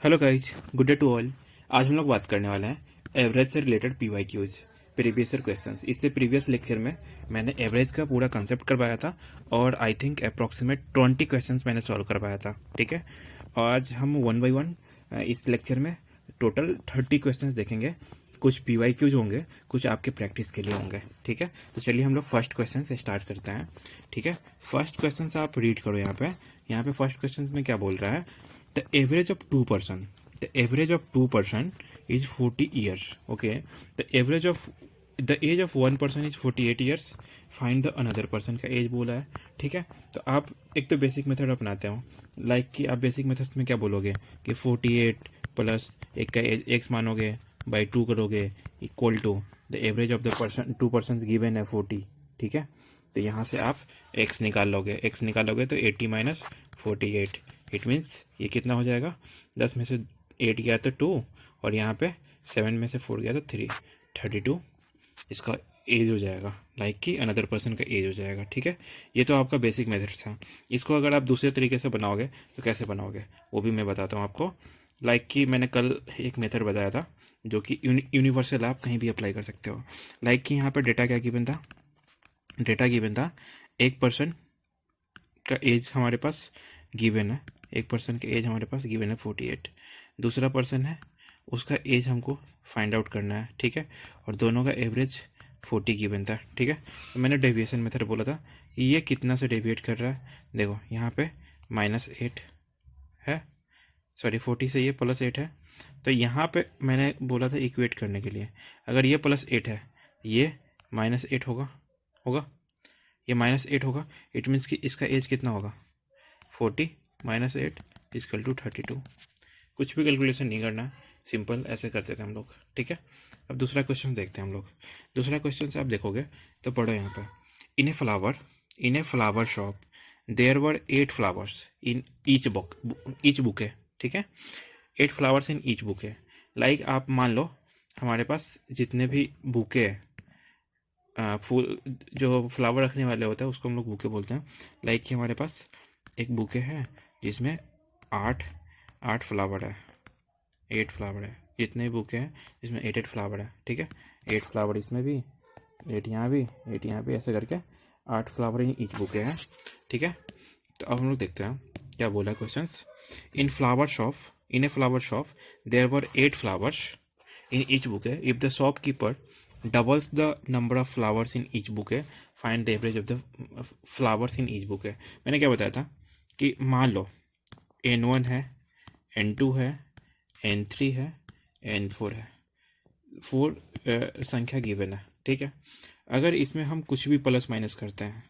Hello guys, good day to all. आज हम लोग बात करने वाले हैं एवरेज से related PYQs, previous year questions. इससे प्रीवियस लेक्चर में मैंने एवरेज का पूरा कंसेप्ट करवाया था और आई थिंक अप्रॉक्सीमेट 20 क्वेश्चंस मैंने सॉल्व करवाया था। ठीक है, आज हम वन बाई वन इस लेक्चर में टोटल 30 क्वेश्चंस देखेंगे। कुछ पीवाईक्यूज होंगे, कुछ आपके प्रैक्टिस के लिए होंगे। ठीक है, तो चलिए हम लोग फर्स्ट क्वेश्चन से स्टार्ट करते हैं। ठीक है, फर्स्ट क्वेश्चन से आप रीड करो। यहाँ पे फर्स्ट क्वेश्चन में क्या बोल रहा है? The average of two person, the average of two person is 40 years. Okay, the average of the age of one person is 48 years. Find the another person का एज बोला है। ठीक है, तो आप एक तो बेसिक मेथड अपनाते हो, लाइक कि आप बेसिक मेथड्स में क्या बोलोगे कि 48 प्लस एक का एज एक्स मानोगे, बाई 2 करोगे, equal to the average of the person, two person given है 40। ठीक है, तो यहाँ से आप एक्स निकाल लोगे, एक्स निकालोगे तो 80 माइनस 48, इट मीन्स ये कितना हो जाएगा? 10 में से 8 गया तो 2, और यहाँ पे 7 में से 4 गया तो 3, 32 इसका एज हो जाएगा, लाइक कि अनदर पर्सन का एज हो जाएगा। ठीक है, ये तो आपका बेसिक मेथड था। इसको अगर आप दूसरे तरीके से बनाओगे तो कैसे बनाओगे वो भी मैं बताता हूँ आपको। लाइक कि मैंने कल एक मेथड बताया था जो कि यूनिवर्सल आप कहीं भी अप्लाई कर सकते हो। लाइक कि यहाँ पर डेटा क्या गिवन था? डेटा गिवन था एक पर्सन का एज हमारे पास गिवन है, एक पर्सन का एज हमारे पास गिवन है 48, दूसरा पर्सन है उसका एज हमको फाइंड आउट करना है। ठीक है, और दोनों का एवरेज 40 गिवन था। ठीक है, तो मैंने डेविएशन मेथड बोला था, ये कितना से डेविएट कर रहा है? देखो यहाँ पे -8 है, सॉरी 40 से ये +8 है, तो यहाँ पे मैंने बोला था इक्वेट करने के लिए, अगर ये +8 है, ये -8 होगा, ये -8 होगा, इट मीन्स कि इसका एज कितना होगा? 40 माइनस 8 इजकल टू 32। कुछ भी कैलकुलेशन नहीं करना, सिंपल ऐसे करते थे हम लोग। ठीक है, अब दूसरा क्वेश्चन देखते हैं हम लोग। दूसरा क्वेश्चन से आप देखोगे तो पढ़ो यहाँ पर, in a flower shop there were 8 flowers in each bouquet. ठीक है, 8 flowers in each bouquet. Like आप मान लो हमारे पास जितने भी बुके फूल जो फ्लावर रखने वाले होते हैं उसको हम लोग बुके बोलते हैं। लाइक कि हमारे पास एक बुके है जिसमें 8 फ्लावर है, 8 फ्लावर है, जितने भी बुके हैं जिसमें 8 फ्लावर है। ठीक है, 8 फ्लावर इसमें भी, 8 यहाँ भी, 8 यहाँ भी, ऐसे करके 8 फ्लावर इन ईच बुके हैं। ठीक है, तो अब हम लोग देखते हैं क्या बोला है question. In a flower shop there were 8 flowers in each bouquet. If the shopkeeper doubles the number of flowers in each bouquet, find the average of the flowers in each bouquet। मैंने क्या बताया था कि मान लो N1 है, N2 है, N3 है, N4 है, 4 संख्या गिवन है। ठीक है, अगर इसमें हम कुछ भी प्लस माइनस करते हैं,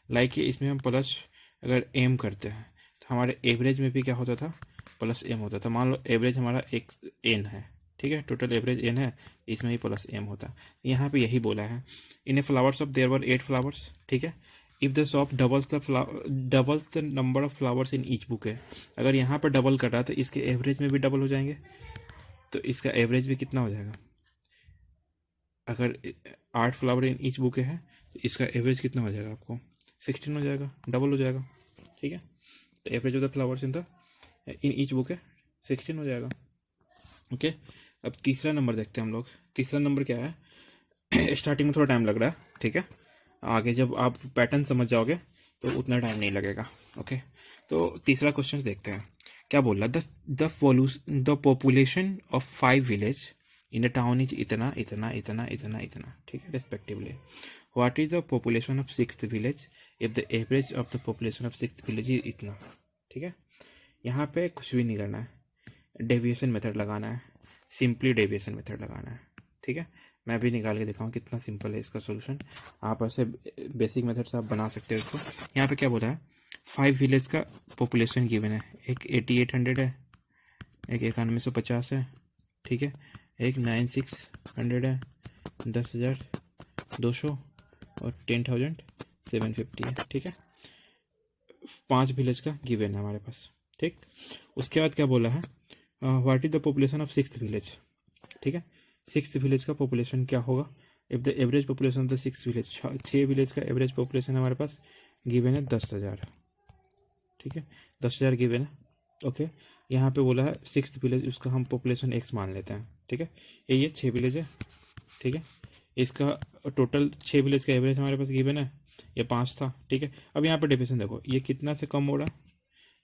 लाइक कि इसमें हम प्लस अगर एम करते हैं तो हमारे एवरेज में भी क्या होता था? प्लस एम होता था। मान लो एवरेज हमारा एक एन है, ठीक है, टोटल एवरेज एन है, इसमें ही प्लस एम होता है। यहाँ पे यही बोला है, in a flowers of there were 8 flowers. ठीक है, if the shop doubles the number of flowers in each bouquet. अगर यहाँ पर डबल कर रहा है तो इसके एवरेज में भी डबल हो जाएंगे, तो इसका एवरेज भी कितना हो जाएगा? अगर 8 फ्लावर इन ईच बुके है तो इसका एवरेज कितना हो जाएगा? आपको 16 हो जाएगा, डबल हो जाएगा। ठीक है, तो average of the flowers in each bouquet 16 हो जाएगा। ओके, अब तीसरा नंबर देखते हैं हम लोग। तीसरा नंबर क्या है? स्टार्टिंग में थोड़ा टाइम लग रहा है, ठीक है, आगे जब आप पैटर्न समझ जाओगे तो उतना टाइम नहीं लगेगा। ओके, तो तीसरा क्वेश्चन देखते हैं क्या बोल रहा है। The population of 5 village in a town is इतना इतना इतना इतना इतना। ठीक है, respectively. What is the population of 6th village if the average of the population of 6th village is इतना। ठीक है, यहाँ पे कुछ भी नहीं करना है, डेविएशन मेथड लगाना है, सिंपली डेविएशन मेथड लगाना है। ठीक है, मैं भी निकाल के दिखाऊँ कितना सिंपल है इसका सॉल्यूशन। आप ऐसे बेसिक मेथड से आप बना सकते हो इसको। यहाँ पे क्या बोला है? 5 विलेज का पॉपुलेशन गिवन है, एक 8800 है, एक 9150 है, ठीक है, एक 9600 है, 10,200 और 10,750 है। ठीक है, 5 विलेज का गिवन है हमारे पास। ठीक, उसके बाद क्या बोला है? What is the population of 6th village. ठीक है, 6th विलेज का पॉपुलेशन क्या होगा? If the average population of the 6th village, 6 village का एवरेज पॉपुलेशन हमारे पास गिवन है 10,000। ठीक है, 10,000 गिवन है। ओके, यहाँ पे बोला है 6th विलेज, उसका हम पॉपुलेशन x मान लेते हैं, ठीक है। ये 6 विलेज है, ठीक है। इसका टोटल 6 विलेज का एवरेज हमारे पास गिवन है, ये 5 था, ठीक है। अब यहाँ पे डेफिनेशन देखो, ये कितना से कम हो रहा है,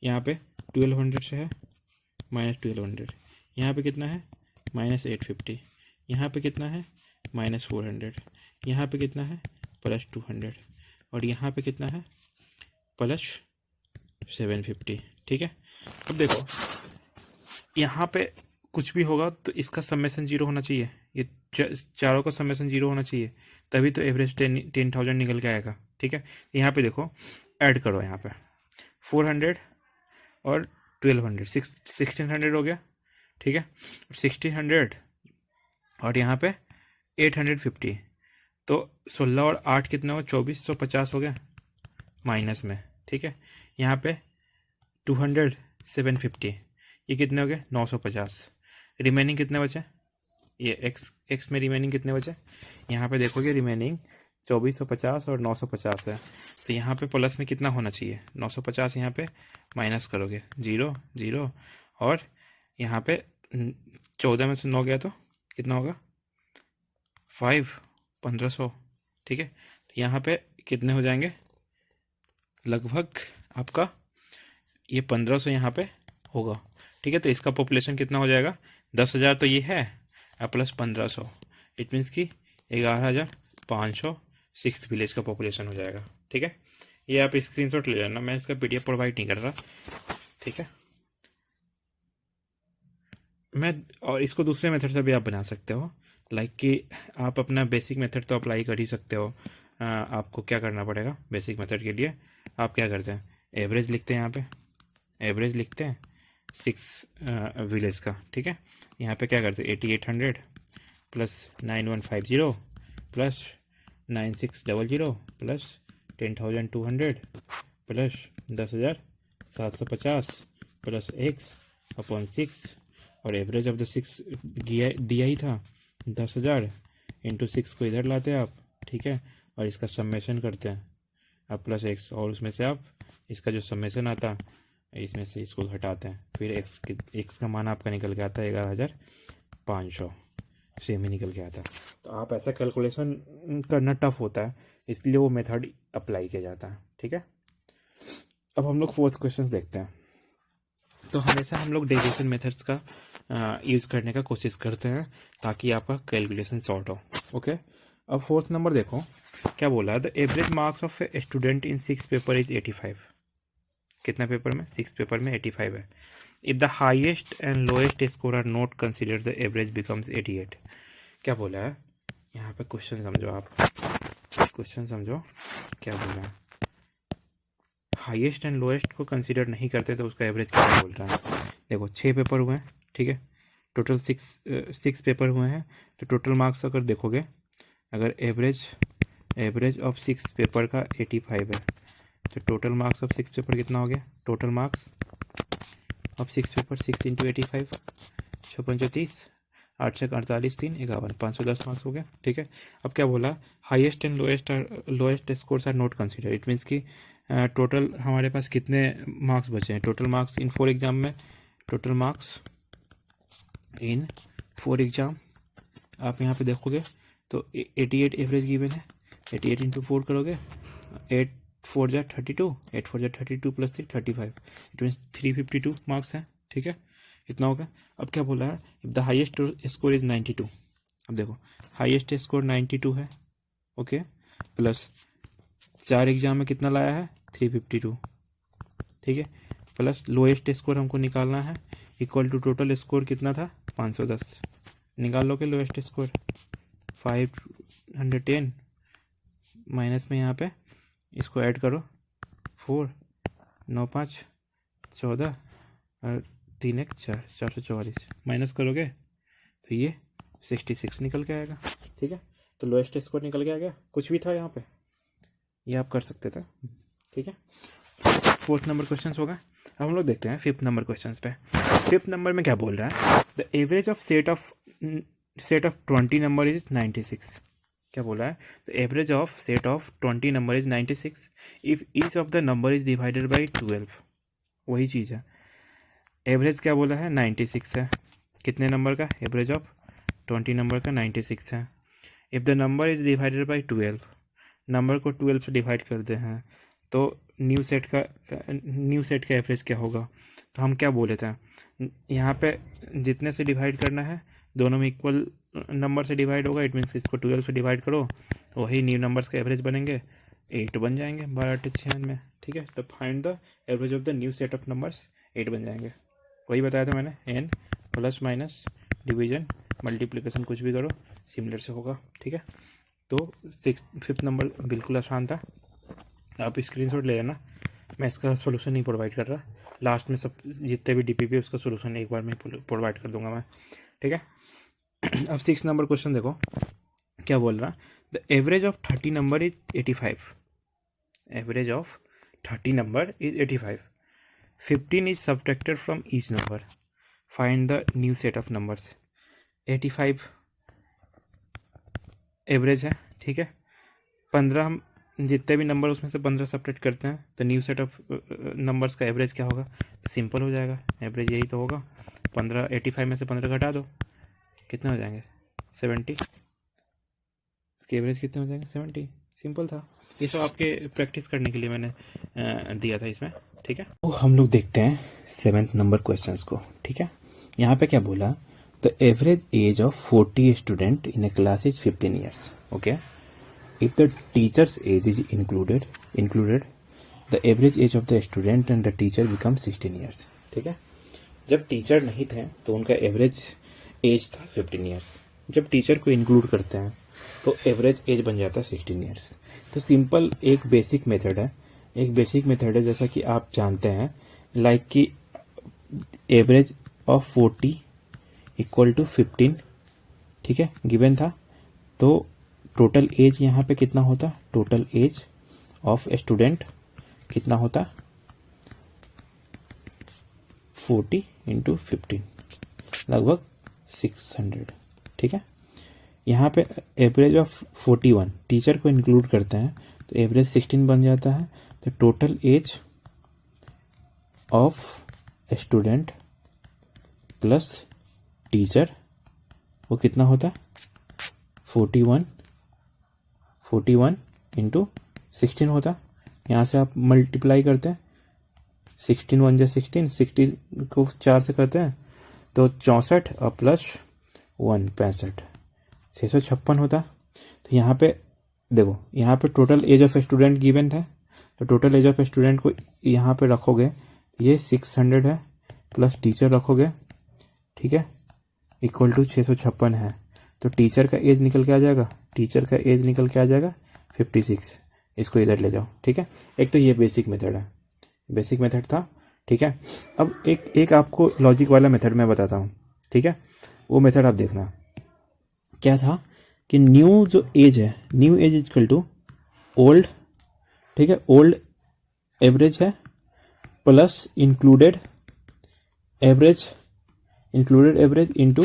यहाँ पे 1200 से है -1200, यहाँ पे कितना है -850, यहाँ पे कितना है -400, यहाँ पे कितना है +200, और यहाँ पे कितना है +750, ठीक है। अब देखो यहाँ पे कुछ भी होगा तो इसका समेशन 0 होना चाहिए, ये चारों का समेशन 0 होना चाहिए, तभी तो एवरेज 10,000 निकल के आएगा, ठीक है। यहाँ पे देखो ऐड करो, यहाँ पे 400 और 1200 1600 हो गया, ठीक है। 1600 और यहाँ पे 850, तो 16 और 8 कितना हो 2450 हो गया माइनस में, ठीक है। यहाँ पे 200 750, ये कितने हो गए 950, रिमेनिंग कितने बचे, ये एक्स में रिमेनिंग कितने बचे, यहाँ पे देखोगे रिमेनिंग 2450 और 950 है, तो यहाँ पे प्लस में कितना होना चाहिए 950, यहाँ पे माइनस करोगे 0 0, और यहाँ पे 14 में से 9 गया तो कितना होगा 1500, ठीक है। तो यहाँ पे कितने हो जाएंगे लगभग आपका ये 1500 यहाँ पे होगा, ठीक है। तो इसका पॉपुलेशन कितना हो जाएगा 10,000, तो ये है प्लस 1500, इट मीन्स कि 11,500 6th विलेज का पॉपुलेशन हो जाएगा, ठीक है। ये आप स्क्रीनशॉट ले लेना, मैं इसका PDF प्रोवाइड नहीं कर रहा, ठीक है। मैं और इसको दूसरे मेथड से भी आप बना सकते हो, लाइक कि आप अपना बेसिक मेथड तो अप्लाई कर ही सकते हो। आपको क्या करना पड़ेगा बेसिक मेथड के लिए, आप क्या करते हैं एवरेज लिखते हैं, यहाँ पे एवरेज लिखते हैं 6 विलेज का, ठीक है। यहाँ पे क्या करते हैं 8800 plus 9150 plus 9600 plus 10,200 plus 10,750 plus x/6, और एवरेज ऑफ द 6 दिया ही था 10,000 इंटू 6 को इधर लाते हैं आप, ठीक है, और इसका समेशन करते हैं अब प्लस x, और उसमें से आप इसका जो समेशन आता इसमें से इसको घटाते हैं, फिर x का मान आपका निकल के आता है 11,500, सेम ही निकल के आता है। तो आप ऐसा कैलकुलेशन करना टफ होता है, इसलिए वो मेथड अप्लाई किया जाता है, ठीक है। अब हम लोग 4th क्वेश्चन देखते हैं। तो हमेशा हम लोग डेविएशन मेथड्स का यूज़ करने का कोशिश करते हैं ताकि आपका कैलकुलेशन सॉर्ट हो, ओके। अब 4th नंबर देखो क्या बोला है, the average marks of a student in 6 paper is 85, कितना पेपर में 6 पेपर में 85 है। If the highest and lowest score are not consider the average becomes 88, क्या बोला है यहाँ पे, क्वेश्चन समझो आप, क्वेश्चन समझो क्या बोला है, हाईएस्ट एंड लोएस्ट को कंसीडर नहीं करते तो उसका एवरेज क्या बोल रहा है। देखो 6 पेपर हुए हैं, ठीक है, टोटल 6 पेपर हुए हैं, तो टोटल मार्क्स अगर देखोगे, अगर एवरेज ऑफ 6 पेपर का 85 है, तो टोटल मार्क्स ऑफ 6 पेपर कितना हो गया, total marks of 6 paper 6 into 85 6×5 8 से 48 3 51 510 मार्क्स हो गया, ठीक है। अब क्या बोला, highest and lowest scores are not consider, it means कि टोटल हमारे पास कितने मार्क्स बचे हैं, टोटल मार्क्स इन 4 एग्जाम में, टोटल मार्क्स इन 4 एग्जाम आप यहाँ पे देखोगे तो 88 एवरेज गिवन है, 88 इंटू 4 करोगे 8 4 जा 32, 8 4 जा 32 प्लस 3 35, इट मीन्स 352 मार्क्स हैं, ठीक है, इतना होगा। अब क्या बोला है, if the highest score is 92, अब देखो हाईएस्ट स्कोर 92 है, ओके, प्लस 4 एग्जाम में कितना लाया है 352, ठीक है, प्लस लोएस्ट स्कोर हमको निकालना है, इक्वल टू टोटल स्कोर कितना था 510, निकाल लो के लोएस्ट स्कोर 510 माइनस में यहाँ पे इसको ऐड करो 4 9 5 14 और 3 1 4 444 माइनस करोगे तो ये 66 निकल के आएगा, ठीक है। तो लोएस्ट स्कोर निकल के आ गया, कुछ भी था यहाँ पे, ये आप कर सकते थे, ठीक है। 4th नंबर क्वेश्चन होगा। अब हम लोग देखते हैं 5th नंबर क्वेश्चन पे। 5th नंबर में क्या बोल रहा है, the average of set of 20 number is 96, क्या बोला है, the average of set of 20 number is 96 if each of the number is divided by 12, वही चीज़ है, एवरेज क्या बोला है 96 है, कितने नंबर का, एवरेज ऑफ 20 नंबर का 96 है। If the number is divided by 12, number को 12 से डिवाइड करते हैं तो न्यू सेट का एवरेज क्या होगा। तो हम क्या बोले थे, यहाँ पे जितने से डिवाइड करना है दोनों में इक्वल नंबर से डिवाइड होगा, इट मीन्स इसको 12 से डिवाइड करो तो वही न्यू नंबर्स का एवरेज बनेंगे, 8 बन जाएंगे, 12×8 = 96। ठीक है, तो find the average of the new set of numbers, 8 बन जाएंगे। वही बताया था मैंने, N plus minus division multiplication कुछ भी करो सिमिलर से होगा। ठीक है, तो 5th नंबर बिल्कुल आसान था, आप स्क्रीनशॉट ले लेना, मैं इसका सोल्यूशन नहीं प्रोवाइड कर रहा, लास्ट में सब जितने भी डीपीपी उसका सोल्यूशन एक बार में प्रोवाइड कर दूंगा मैं। ठीक है, अब 6 नंबर क्वेश्चन देखो क्या बोल रहा, the average of 30 number is 85, average of 30 number is 85, 15 is subtracted from each number, find the new set of numbers. 85 average है, ठीक है, 15 हम जितने भी नंबर उसमें से 15 सब्ट्रैक्ट करते हैं तो न्यू सेट ऑफ नंबर्स का एवरेज क्या होगा, सिंपल हो जाएगा, एवरेज यही तो होगा, 15 85 में से 15 घटा दो, कितने हो जाएंगे 70, इसके एवरेज कितने हो जाएंगे 70, सिंपल था। ये सब आपके प्रैक्टिस करने के लिए मैंने दिया था इसमें। ठीक है, तो हम लोग देखते हैं 7th नंबर क्वेश्चंस को। ठीक है, यहाँ पे क्या बोला, the average age of 40 student in A class is 15 years. Okay, if the teacher's age is included, the average age of the student and the teacher becomes 16 years। ठीक है, जब टीचर नहीं थे तो उनका एवरेज एज था 15 years, जब teacher को इंक्लूड करते हैं तो एवरेज एज बन जाता है 16 ईयर्स। तो सिंपल एक बेसिक मेथड है, जैसा कि आप जानते हैं, लाइक कि एवरेज ऑफ 40 इक्वल टू 15, ठीक है, गिवन था, तो टोटल एज यहाँ पे कितना होता, टोटल एज ऑफ स्टूडेंट कितना होता, 40 × 15 लगभग 600। ठीक है, यहाँ पे एवरेज ऑफ 41, टीचर को इंक्लूड करते हैं तो एवरेज 16 बन जाता है, तो total age of student plus teacher वो कितना होता, 41 × 16 होता। यहाँ से आप मल्टीप्लाई करते हैं, 16 × 1 = 16, 60 को 4 से करते हैं तो 64 और प्लस 1 65, 656 होता। तो यहाँ पे देखो, यहाँ पे total age of student given है, तो टोटल एज ऑफ स्टूडेंट को यहाँ पे रखोगे, ये 600 है, प्लस टीचर रखोगे, ठीक है, इक्वल टू 656 है, तो टीचर का एज निकल के आ जाएगा, 56। इसको इधर ले जाओ। ठीक है, एक तो ये बेसिक मेथड था। ठीक है, अब एक आपको लॉजिक वाला मेथड मैं बताता हूँ। ठीक है, वो मेथड आप देखना क्या था कि न्यू जो एज है, new age equal to old, ठीक है, ओल्ड एवरेज है plus included average into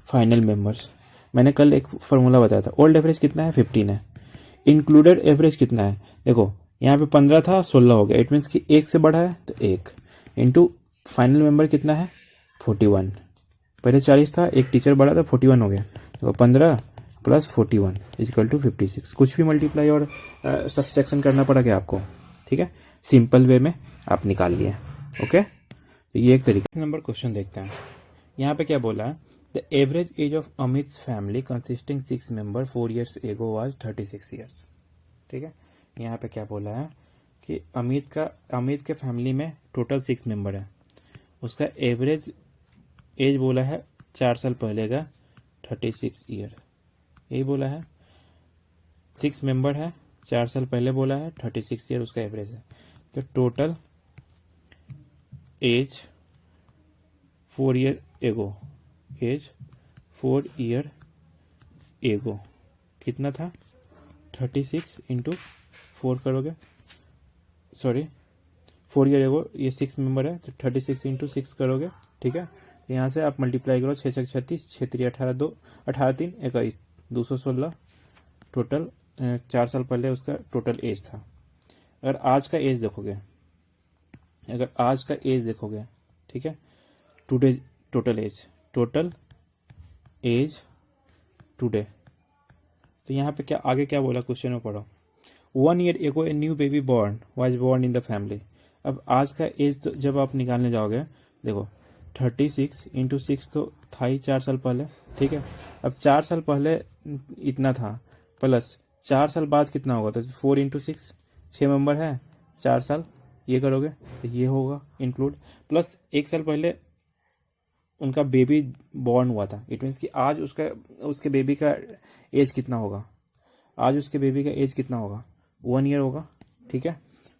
final members. मैंने कल एक फॉर्मूला बताया था, ओल्ड एवरेज कितना है 15 है, इंक्लूडेड एवरेज कितना है, देखो यहाँ पे 15 था 16 हो गया, इट मीन्स कि 1 से बढ़ा है तो 1 इंटू फाइनल मेंबर कितना है 41, पहले 40 था, एक टीचर बढ़ा था 41 हो गया, तो 15 प्लस 41 इक्वल टू 56। कुछ भी मल्टीप्लाई और सब्सट्रैक्शन करना पड़ा क्या आपको। ठीक है, सिंपल वे में आप निकाल लिए। ओके, तो ये एक तरीके। नंबर क्वेश्चन देखते हैं, यहाँ पे क्या बोला है, the average age of Amit's family consisting 6 member 4 years ago was 36 years। ठीक है, यहाँ पे क्या बोला है कि अमित के फैमिली में टोटल 6 मेंबर है, उसका एवरेज एज बोला है 4 साल पहले का 36 ईयर, यही बोला है, 6 मेंबर है, 4 साल पहले बोला है, 36 ईयर उसका एवरेज है, तो टोटल एज 4 year एगो, एज 4 year एगो कितना था 36 × 4 करोगे, सॉरी 4 year एगो, ये 6 मेंबर है तो 36 × 6 करोगे। ठीक है, तो यहाँ से आप मल्टीप्लाई करो, 6 6 36, 6 3 18, 2 18 3 21, 216 टोटल 4 साल पहले उसका टोटल एज था। अगर आज का एज देखोगे, ठीक है, टुडे टोटल एज टुडे। तो यहाँ पे क्या आगे क्या बोला क्वेश्चन में पढ़ो। 1 year ago a new baby was born in the family. अब आज का एज जब आप निकालने जाओगे, देखो 36 × 6 तो था ही 4 साल पहले, ठीक है। अब 4 साल पहले इतना था, प्लस 4 साल बाद कितना होगा, तो 4 × 6, 6 मेंबर है, 4 साल, ये करोगे तो ये होगा इंक्लूड, प्लस 1 साल पहले उनका बेबी बॉर्न हुआ था। इट मीन्स कि आज उसके बेबी का एज कितना होगा, आज उसके बेबी का एज कितना होगा, 1 year होगा, ठीक है,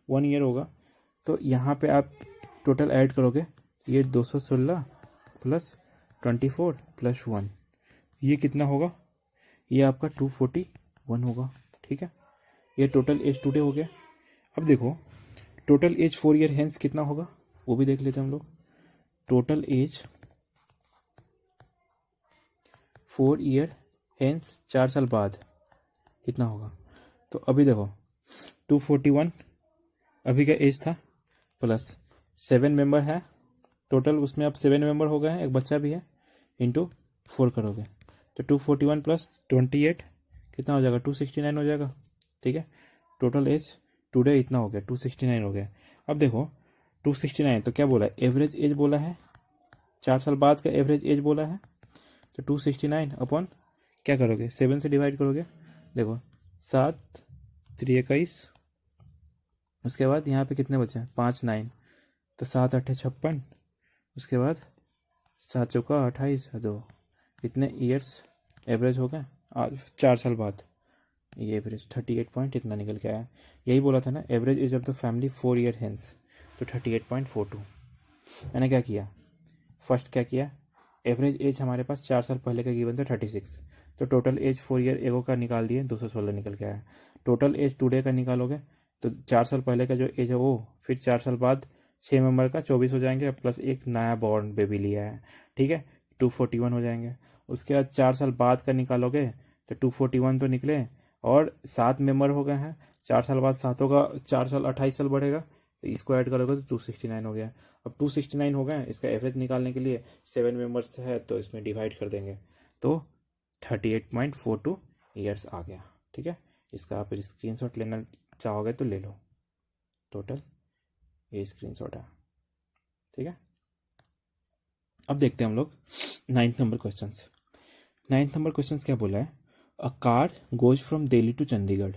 1 year होगा। तो यहाँ पे आप टोटल ऐड करोगे, ये 216 प्लस 24 प्लस 1, ये कितना होगा, ये आपका 241 होगा, ठीक है। ये टोटल एज टुडे हो गया। अब देखो टोटल एज 4 year हेंस कितना होगा, वो भी देख लेते हैं हम लोग। टोटल एज 4 year हेंस 4 साल बाद कितना होगा। तो अभी देखो 241 अभी का एज था, प्लस 7 मेंबर है टोटल, उसमें अब 7 मेंबर हो गए हैं, एक बच्चा भी है, इंटू 4 करोगे तो 241 प्लस 28 कितना हो जाएगा, 269 हो जाएगा, ठीक है। टोटल एज टुडे इतना हो गया, 269 हो गया। अब देखो 269 तो क्या बोला है, एवरेज एज बोला है, 4 साल बाद का एवरेज एज बोला है, तो 269 अपॉन क्या करोगे, 7 से डिवाइड करोगे। देखो 7 3 21, उसके बाद यहाँ पे कितने बचे हैं, 5 9, तो 7 8 56, उसके बाद 7 चौका 28 2, इतने ईयर्स एवरेज हो गए आज 4 साल बाद। ये एवरेज 38 पॉइंट इतना निकल के आया। यही बोला था ना, average age of the family 4 year hence, तो 38.42। मैंने क्या किया, फर्स्ट क्या किया, एवरेज एज हमारे पास 4 साल पहले का गिवन था 36, तो टोटल एज 4 year एगो का निकाल दिए, 216 निकल के आया। टोटल एज टुडे का निकालोगे तो 4 साल पहले का जो एज है वो, फिर 4 साल बाद 6 मेंबर का 24 हो जाएंगे, प्लस एक नया बॉर्न बेबी लिया है, ठीक है, 241 हो जाएंगे। उसके बाद 4 साल बाद का निकालोगे तो 241 तो निकले, और 7 मेंबर हो गए हैं, 4 साल बाद 7 होगा, 4 साल 28 साल बढ़ेगा, तो इसको ऐड करोगे तो 269 हो गया। अब 269 हो गए, इसका एवरेज निकालने के लिए 7 मेंबर्स है तो इसमें डिवाइड कर देंगे, तो 38.42 ईयर्स आ गया, ठीक है। इसका आप स्क्रीनशॉट लेना चाहोगे तो ले लो, टोटल ये स्क्रीनशॉट है, ठीक है। अब देखते हैं हम लोग 9th number question. 9th number question क्या बोला है, a car goes from Delhi to Chandigarh,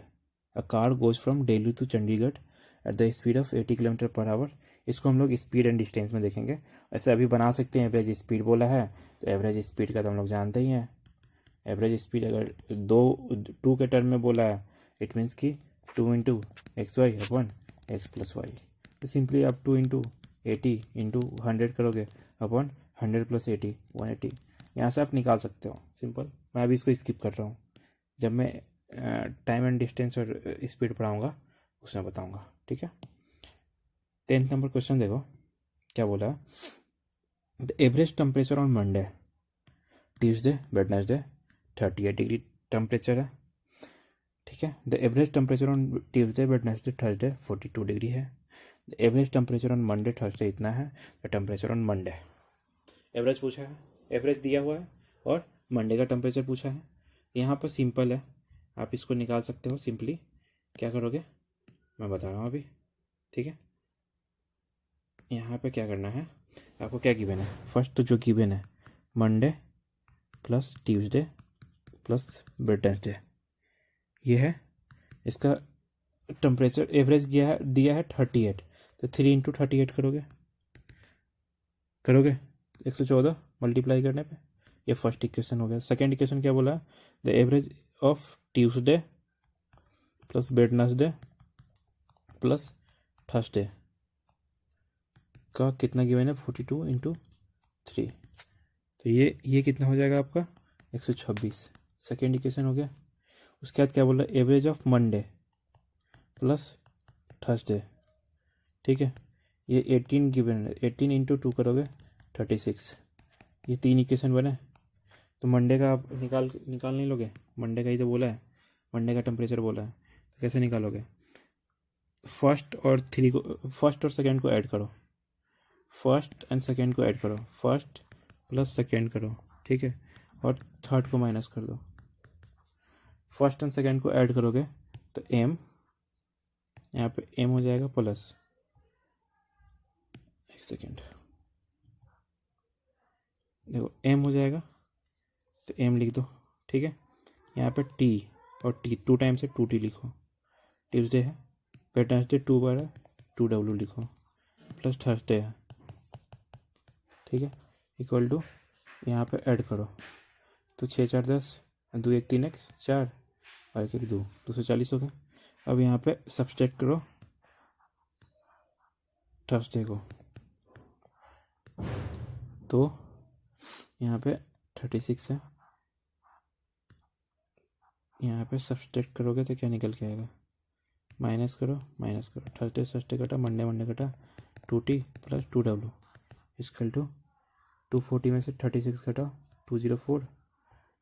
a car goes from Delhi to Chandigarh at the speed of 80 km/h। इसको हम लोग स्पीड एंड डिस्टेंस में देखेंगे। ऐसे अभी बना सकते हैं, एवरेज स्पीड बोला है तो एवरेज स्पीड का तो हम लोग जानते ही हैं। एवरेज स्पीड अगर टू के टर्म में बोला है, इट मीन्स कि 2 × XY अपॉन X + Y। तो सिंपली आप 2 × 80 × 100 करोगे अपॉन 100 + 80 180, यहाँ से आप निकाल सकते हो सिंपल। मैं अभी इसको स्किप कर रहा हूँ, जब मैं टाइम एंड डिस्टेंस और स्पीड पढ़ाऊँगा उसमें बताऊँगा, ठीक है। 10th नंबर क्वेश्चन देखो क्या बोला, the average temperature on Monday Tuesday Wednesday 38 degree temperature है, ठीक है। The average temperature on Tuesday Wednesday Thursday 42 degree है। The average temperature on Monday Thursday इतना है। The temperature on Monday, average पूछा है, एवरेज दिया हुआ है और मंडे का टेम्परेचर पूछा है। यहाँ पर सिंपल है, आप इसको निकाल सकते हो सिंपली। क्या करोगे मैं बता रहा हूँ अभी, ठीक है। यहाँ पे क्या करना है, आपको क्या गिवन है, फर्स्ट तो जो गिवन है Monday plus Tuesday plus Wednesday, ये है। इसका टेम्परेचर एवरेज दिया है 38, तो 3 × 38 करोगे 114 मल्टीप्लाई करने पे, ये फर्स्ट इक्वेशन हो गया। सेकेंड इक्वेशन क्या बोला, the average of Tuesday plus Wednesday plus Thursday का कितना गिवन है, 42 × 3, तो ये कितना हो जाएगा आपका 126। सेकेंड इक्वेशन हो गया। उसके बाद क्या बोल रहा है, average of Monday plus Thursday, ठीक है, ये 18 गिवन है, 18 × 2 करोगे 36। ये 3 इक्वेशन बने, तो मंडे का आप निकाल नहीं लोगे, मंडे का ही तो बोला है, मंडे का टेम्परेचर बोला है, तो कैसे निकालोगे, फर्स्ट और सेकेंड को ऐड करो। फर्स्ट एंड सेकेंड को ऐड करो, फर्स्ट प्लस सेकेंड करो, ठीक है, और थर्ड को माइनस कर दो। फर्स्ट एंड सेकेंड को ऐड करोगे तो एम, यहाँ पे एम हो जाएगा प्लस, एक सेकेंड, देखो एम हो जाएगा तो एम लिख दो, ठीक है। यहाँ पे टी और टी 2 टाइम्स है, 2t लिखो। ट्यूसडे है, वेडनेसडे 2 बार है, 2w लिखो, प्लस थर्सडे है, ठीक है, इक्वल टू यहाँ पे ऐड करो तो 6 4 10, 2 1 3 1 4 और 1 1 2, 240 हो गया। अब यहाँ पे सब्सट्रैक्ट करो थर्सडे को, तो यहाँ पे 36 है, यहाँ पे सब्सट्रैक्ट करोगे तो क्या निकल के आएगा, माइनस करो, थर्सडे थर्सडे कटा, मंडे मंडे कटा, 2t plus 2w equal to 240 में से 36 कटा 204,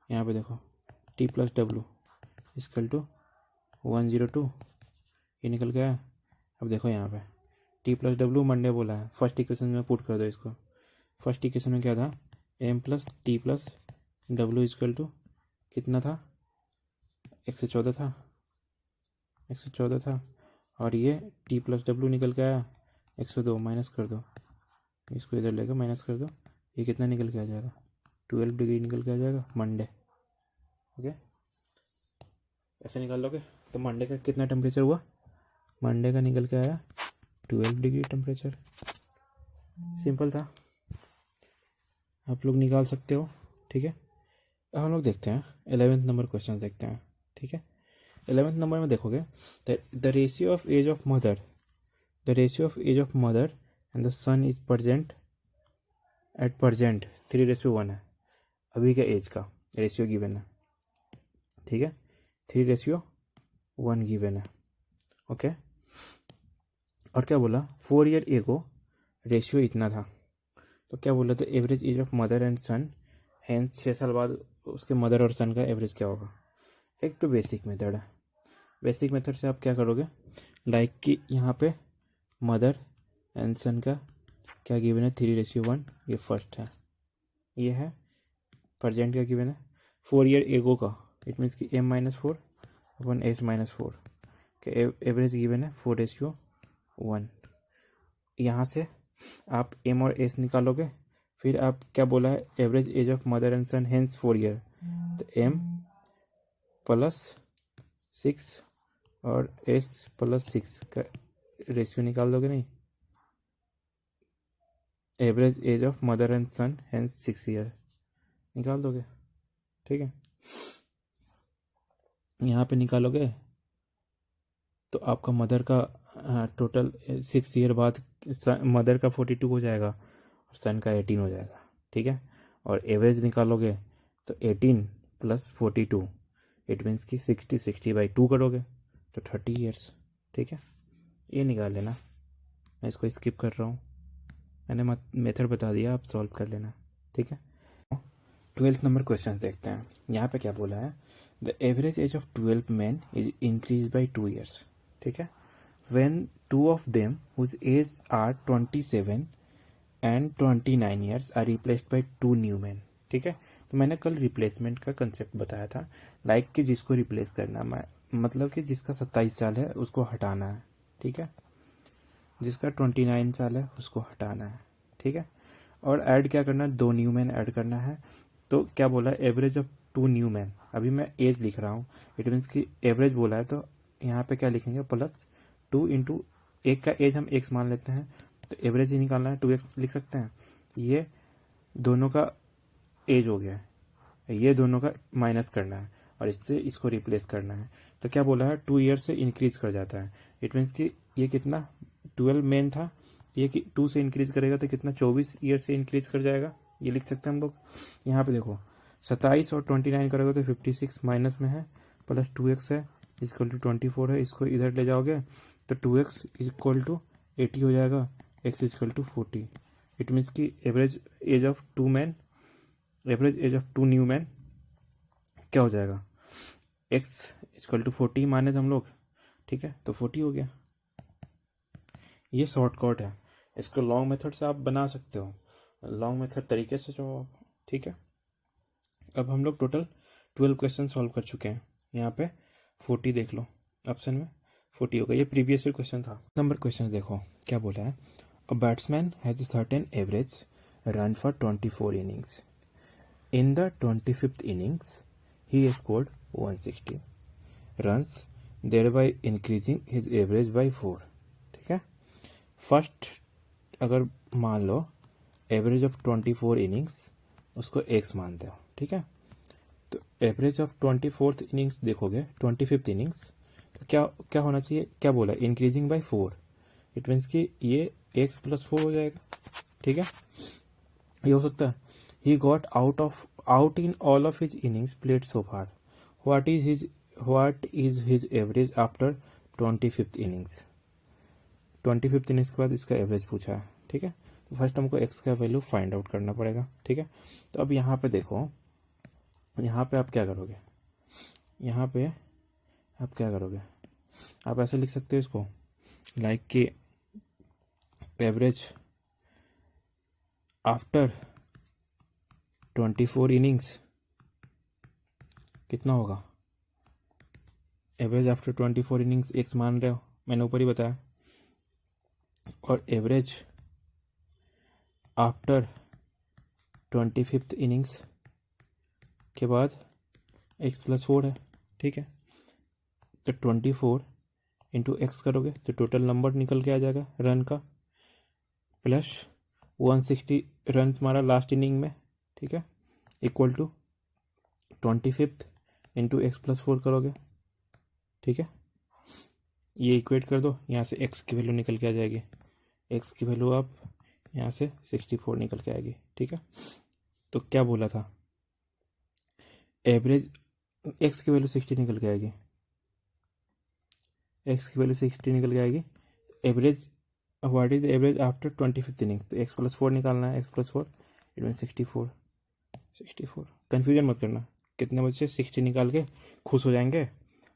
यहाँ पे देखो t plus w equal to 102, ये निकल गया। अब देखो यहाँ पे t प्लस w मंडे बोला है, फर्स्ट इक्वेशन में पुट कर दो इसको। फर्स्ट इक्वेशन में क्या था, m plus t plus w equal to कितना था, 114 था, 114 था, और ये t प्लस w निकल के आया 102, माइनस कर दो, इसको इधर लेकर माइनस कर दो, ये कितना निकल के आ जाएगा, 12 डिग्री निकल के आ जाएगा मंडे। ओके, ऐसे निकाल लोगे तो मंडे का कितना टेम्परेचर हुआ, मंडे का निकल के आया 12 डिग्री टेम्परेचर। सिंपल था, आप लोग निकाल सकते हो, ठीक है। अब हम लोग देखते हैं 11th नंबर क्वेश्चन देखते हैं, ठीक है। 11th नंबर में देखोगे the ratio of age of mother, the ratio of age of mother and the son is present at present 3:1 है। अभी का एज का रेशियो गिवन है, ठीक है, 3:1 गिवन है। ओके, और क्या बोला, 4 ईयर एगो रेशियो इतना था, तो क्या बोला था, average age of mother and son, hence 6 साल बाद उसके मदर और सन का एवरेज क्या होगा। एक तो बेसिक मेथड है, बेसिक मेथड से आप क्या करोगे, लाइक कि यहाँ पे मदर एंड सन का क्या गिवन है, 3:1, ये फर्स्ट है, ये है प्रेजेंट का गिवन है। 4 ईयर एगो का, इट मीन्स कि m-4 अपन s-4 के एवरेज गिवन है 4:1। यहाँ से आप m और s निकालोगे, फिर आप क्या बोला है, average age of mother and son hence 4 year, तो m प्लस 6 और s प्लस 6 का रेशियो निकाल दोगे, नहीं, average age of mother and son hence 6 year निकाल दोगे, ठीक है। यहाँ पे निकालोगे तो आपका मदर का टोटल 6 ईयर बाद मदर का 42 हो जाएगा और सन का 18 हो जाएगा, ठीक है। और एवरेज निकालोगे तो 18 प्लस 42, इट मीन्स कि 60/2 करोगे तो 30 ईयर्स, ठीक है। ये निकाल लेना, मैं इसको स्किप कर रहा हूँ, मैंने मेथड बता दिया, आप सॉल्व कर लेना, ठीक है। 12th नंबर क्वेश्चन देखते हैं। यहाँ पे क्या बोला है, the average age of 12 man is increase by 2 years, ठीक है, when 2 of them whose age are 27 and 29 years are replaced by 2 new man, ठीक है। तो मैंने कल रिप्लेसमेंट का कंसेप्ट बताया था, लाइक कि जिसको रिप्लेस करना, मतलब कि जिसका 27 साल है उसको हटाना है, ठीक है, जिसका 29 साल है उसको हटाना है, ठीक है। और ऐड क्या करना है, 2 न्यू मैन ऐड करना है। तो क्या बोला, एवरेज ऑफ 2 न्यू मैन, अभी मैं एज लिख रहा हूँ, इट मीन्स कि एवरेज बोला है, तो यहाँ पे क्या लिखेंगे, प्लस 2 इंटू एक का एज हम x मान लेते हैं, तो एवरेज ही निकालना है, 2x लिख सकते हैं। ये दोनों का एज हो गया है, ये दोनों का माइनस करना है और इससे इसको रिप्लेस करना है। तो क्या बोला है, 2 ईयर से इंक्रीज कर जाता है, इट मीन्स कि ये कितना 12 मेन था, ये कि 2 से इंक्रीज करेगा तो कितना 24 ईयर से इंक्रीज कर जाएगा, ये लिख सकते हैं हम लोग। यहाँ पे देखो 27 और 29 करोगे तो 56 माइनस में है, प्लस 2x है इक्वल टू 24 है, इसको इधर ले जाओगे तो 2x इक्वल टू 80 हो जाएगा, x equal to 40। It means कि average age of 2 man, average age of 2 new man क्या हो जाएगा, x इक्वल टू 40 माने थे हम लोग, ठीक है, तो 40 हो गया। ये शॉर्टकट है, इसको लॉन्ग मेथड से आप बना सकते हो, लॉन्ग मेथड तरीके से जो आप, ठीक है। अब हम लोग टोटल 12 क्वेश्चन सॉल्व कर चुके हैं। यहाँ पे 40 देख लो, ऑप्शन में 40 होगा। ये प्रीवियस ईयर क्वेश्चन था। नंबर क्वेश्चन देखो क्या बोला है। A batsman has certain average run for 24 innings. In the 25th innings he scored 160 runs, thereby increasing his average by 4। ठीक है। फर्स्ट अगर मान लो एवरेज ऑफ 24 इनिंग्स, उसको एक्स मानते हो, ठीक है। तो एवरेज ऑफ 24th इनिंग्स देखोगे, 25th इनिंग्स, तो क्या क्या होना चाहिए, क्या बोला, इंक्रीजिंग बाय 4। इट मीन्स कि ये एक्स प्लस 4 हो जाएगा, ठीक है। ये हो सकता है। He got out in all of his innings played so far. What is his average after 25th innings. 25th innings के बाद इसका एवरेज पूछा है, ठीक है। तो फर्स्ट हमको एक्स का वैल्यू फाइंड आउट करना पड़ेगा, ठीक है। तो अब यहाँ पे देखो, यहाँ पे आप क्या करोगे, यहाँ पे आप क्या करोगे, आप ऐसे लिख सकते हो इसको, लाइक कि एवरेज आफ्टर 24 इनिंग्स कितना होगा। एवरेज आफ्टर 24 इनिंग्स एक्स मान रहे हो, मैंने ऊपर ही बताया। और एवरेज आफ्टर 25th इनिंग्स के बाद एक्स प्लस 4 है, ठीक है। तो 24 इंटू एक्स करोगे तो टोटल नंबर निकल के आ जाएगा रन का, प्लस 160 रन मारा लास्ट इनिंग में, ठीक है, equal to 25th into X plus 4 करोगे, ठीक है। ये इक्वेट कर दो, यहाँ से एक्स की वैल्यू निकल के आ जाएगी, एक्स की वैल्यू आप यहाँ से 64 निकल के आएगी, ठीक है। तो क्या बोला था, एवरेज एक्स की वैल्यू 60 निकल के आएगी, एक्स की वैल्यू 60 निकल के आएगी। Average, what is average after 25th innings, तो एक्स प्लस 4 निकालना है, x plus 4 it mean 64। Confusion मत करना, कितने बच्चे 60 निकाल के खुश हो जाएंगे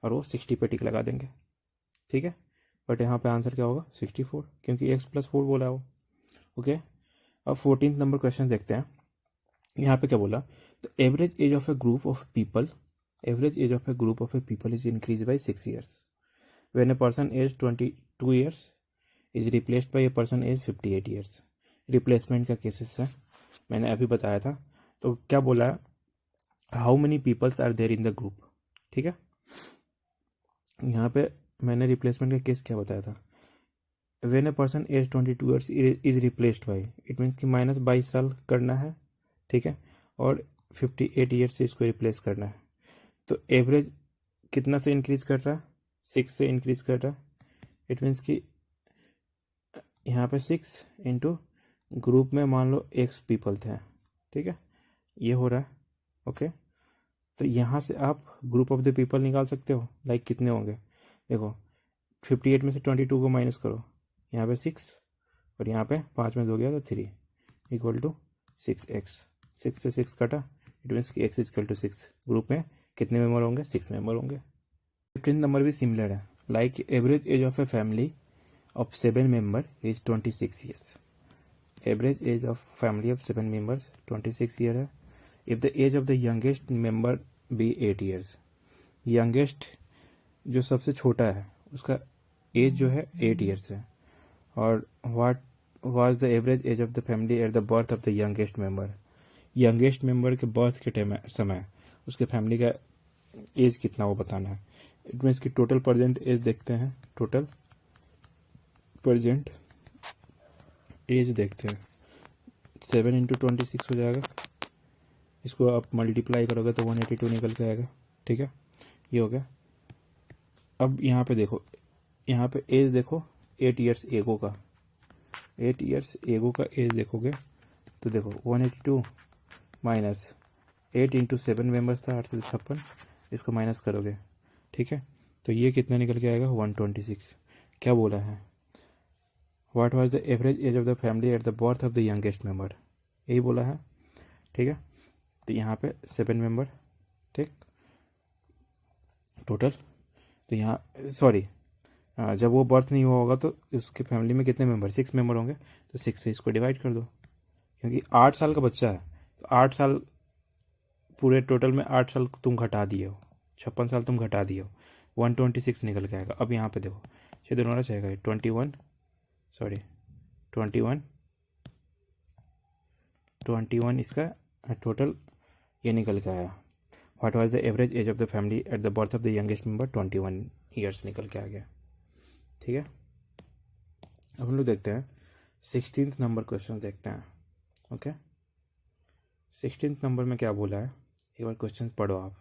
और वो 60 पे टिक लगा देंगे, ठीक है। बट यहाँ पे आंसर क्या होगा 64, क्योंकि एक्स प्लस 4 बोला है वो, ओके। अब 14th नंबर क्वेश्चन देखते हैं। यहाँ पे क्या बोला, तो average age of A group of people, average age of A group of A people is increase by 6 years when a person aged 22 years is replaced by a person aged 58 years। Replacement का cases है, मैंने अभी बताया था। तो क्या बोला है, how many peoples are there in the group, ठीक है। यहाँ पे मैंने रिप्लेसमेंट का केस क्या बताया था, when a person age 22 years is replaced by, it means कि माइनस 22 साल करना है, ठीक है, और 58 ईयर्स से इसको रिप्लेस करना है। तो एवरेज कितना से इंक्रीज कर रहा है, 6 से इंक्रीज कर रहा है। इट मीन्स कि यहाँ पे 6 इंटू ग्रुप में मान लो एक्स पीपल थे, ठीक है, ये हो रहा है, ओके। तो यहाँ से आप ग्रुप ऑफ द पीपल निकाल सकते हो, लाइक कितने होंगे, देखो 58 में से 22 को माइनस करो, यहाँ पे 6 और यहाँ पे 5 में 2 गया तो 3 इक्वल टू 6x, 6 से 6 कटा, इट मीन्स कि x इक्वल टू 6। ग्रुप में कितने मेंबर होंगे, 6 मेंबर होंगे। 15 नंबर भी सिमिलर है, like average age of a family of 7 member is 26 years। Average age of family of 7 members 26 year है। If the age of the youngest member be 8 years, youngest जो सबसे छोटा है उसका एज जो है 8 years है। और what was the average age of the family at the birth of the youngest member, youngest member के बर्थ के समय उसके फैमिली का एज कितना वो बताना है। इट मीन्स की टोटल प्रेजेंट एज देखते हैं, टोटल प्रेजेंट एज देखते हैं, 7 इंटू 26 हो जाएगा, इसको आप मल्टीप्लाई करोगे तो 182 निकल के आएगा, ठीक है, ये हो गया। अब यहाँ पे देखो, यहाँ पे एज देखो 8 ईयर्स एगो का, 8 ईयर्स एगो का एज देखोगे तो देखो 182 माइनस 8 इंटू 7 मेम्बर्स था 856, इसको माइनस करोगे, ठीक है, तो ये कितना निकल के आएगा 126। क्या बोला है, what was the average age of the family at the birth of the youngest member, यही बोला है, ठीक है। तो यहाँ पे 7 मेंबर, ठीक, टोटल। तो यहाँ सॉरी जब वो बर्थ नहीं हुआ होगा तो उसके फैमिली में कितने मेंबर, 6 मेंबर होंगे, तो 6 से इसको डिवाइड कर दो, क्योंकि 8 साल का बच्चा है तो 8 साल पूरे टोटल में 8 साल तुम घटा दिए हो, 56 साल तुम घटा दिए हो, 126 निकल के आएगा। अब यहाँ पे देखो ये दोनों होना चाहिए 21 इसका टोटल ये निकल के आया। What was the average age of the family at the birth of the youngest member, 21 years निकल के आ गया। ठीक है, अब हम लोग देखते हैं 16th नंबर क्वेश्चन देखते हैं। ओके, 16th नंबर में क्या बोला है, एक बार क्वेश्चन पढ़ो आप।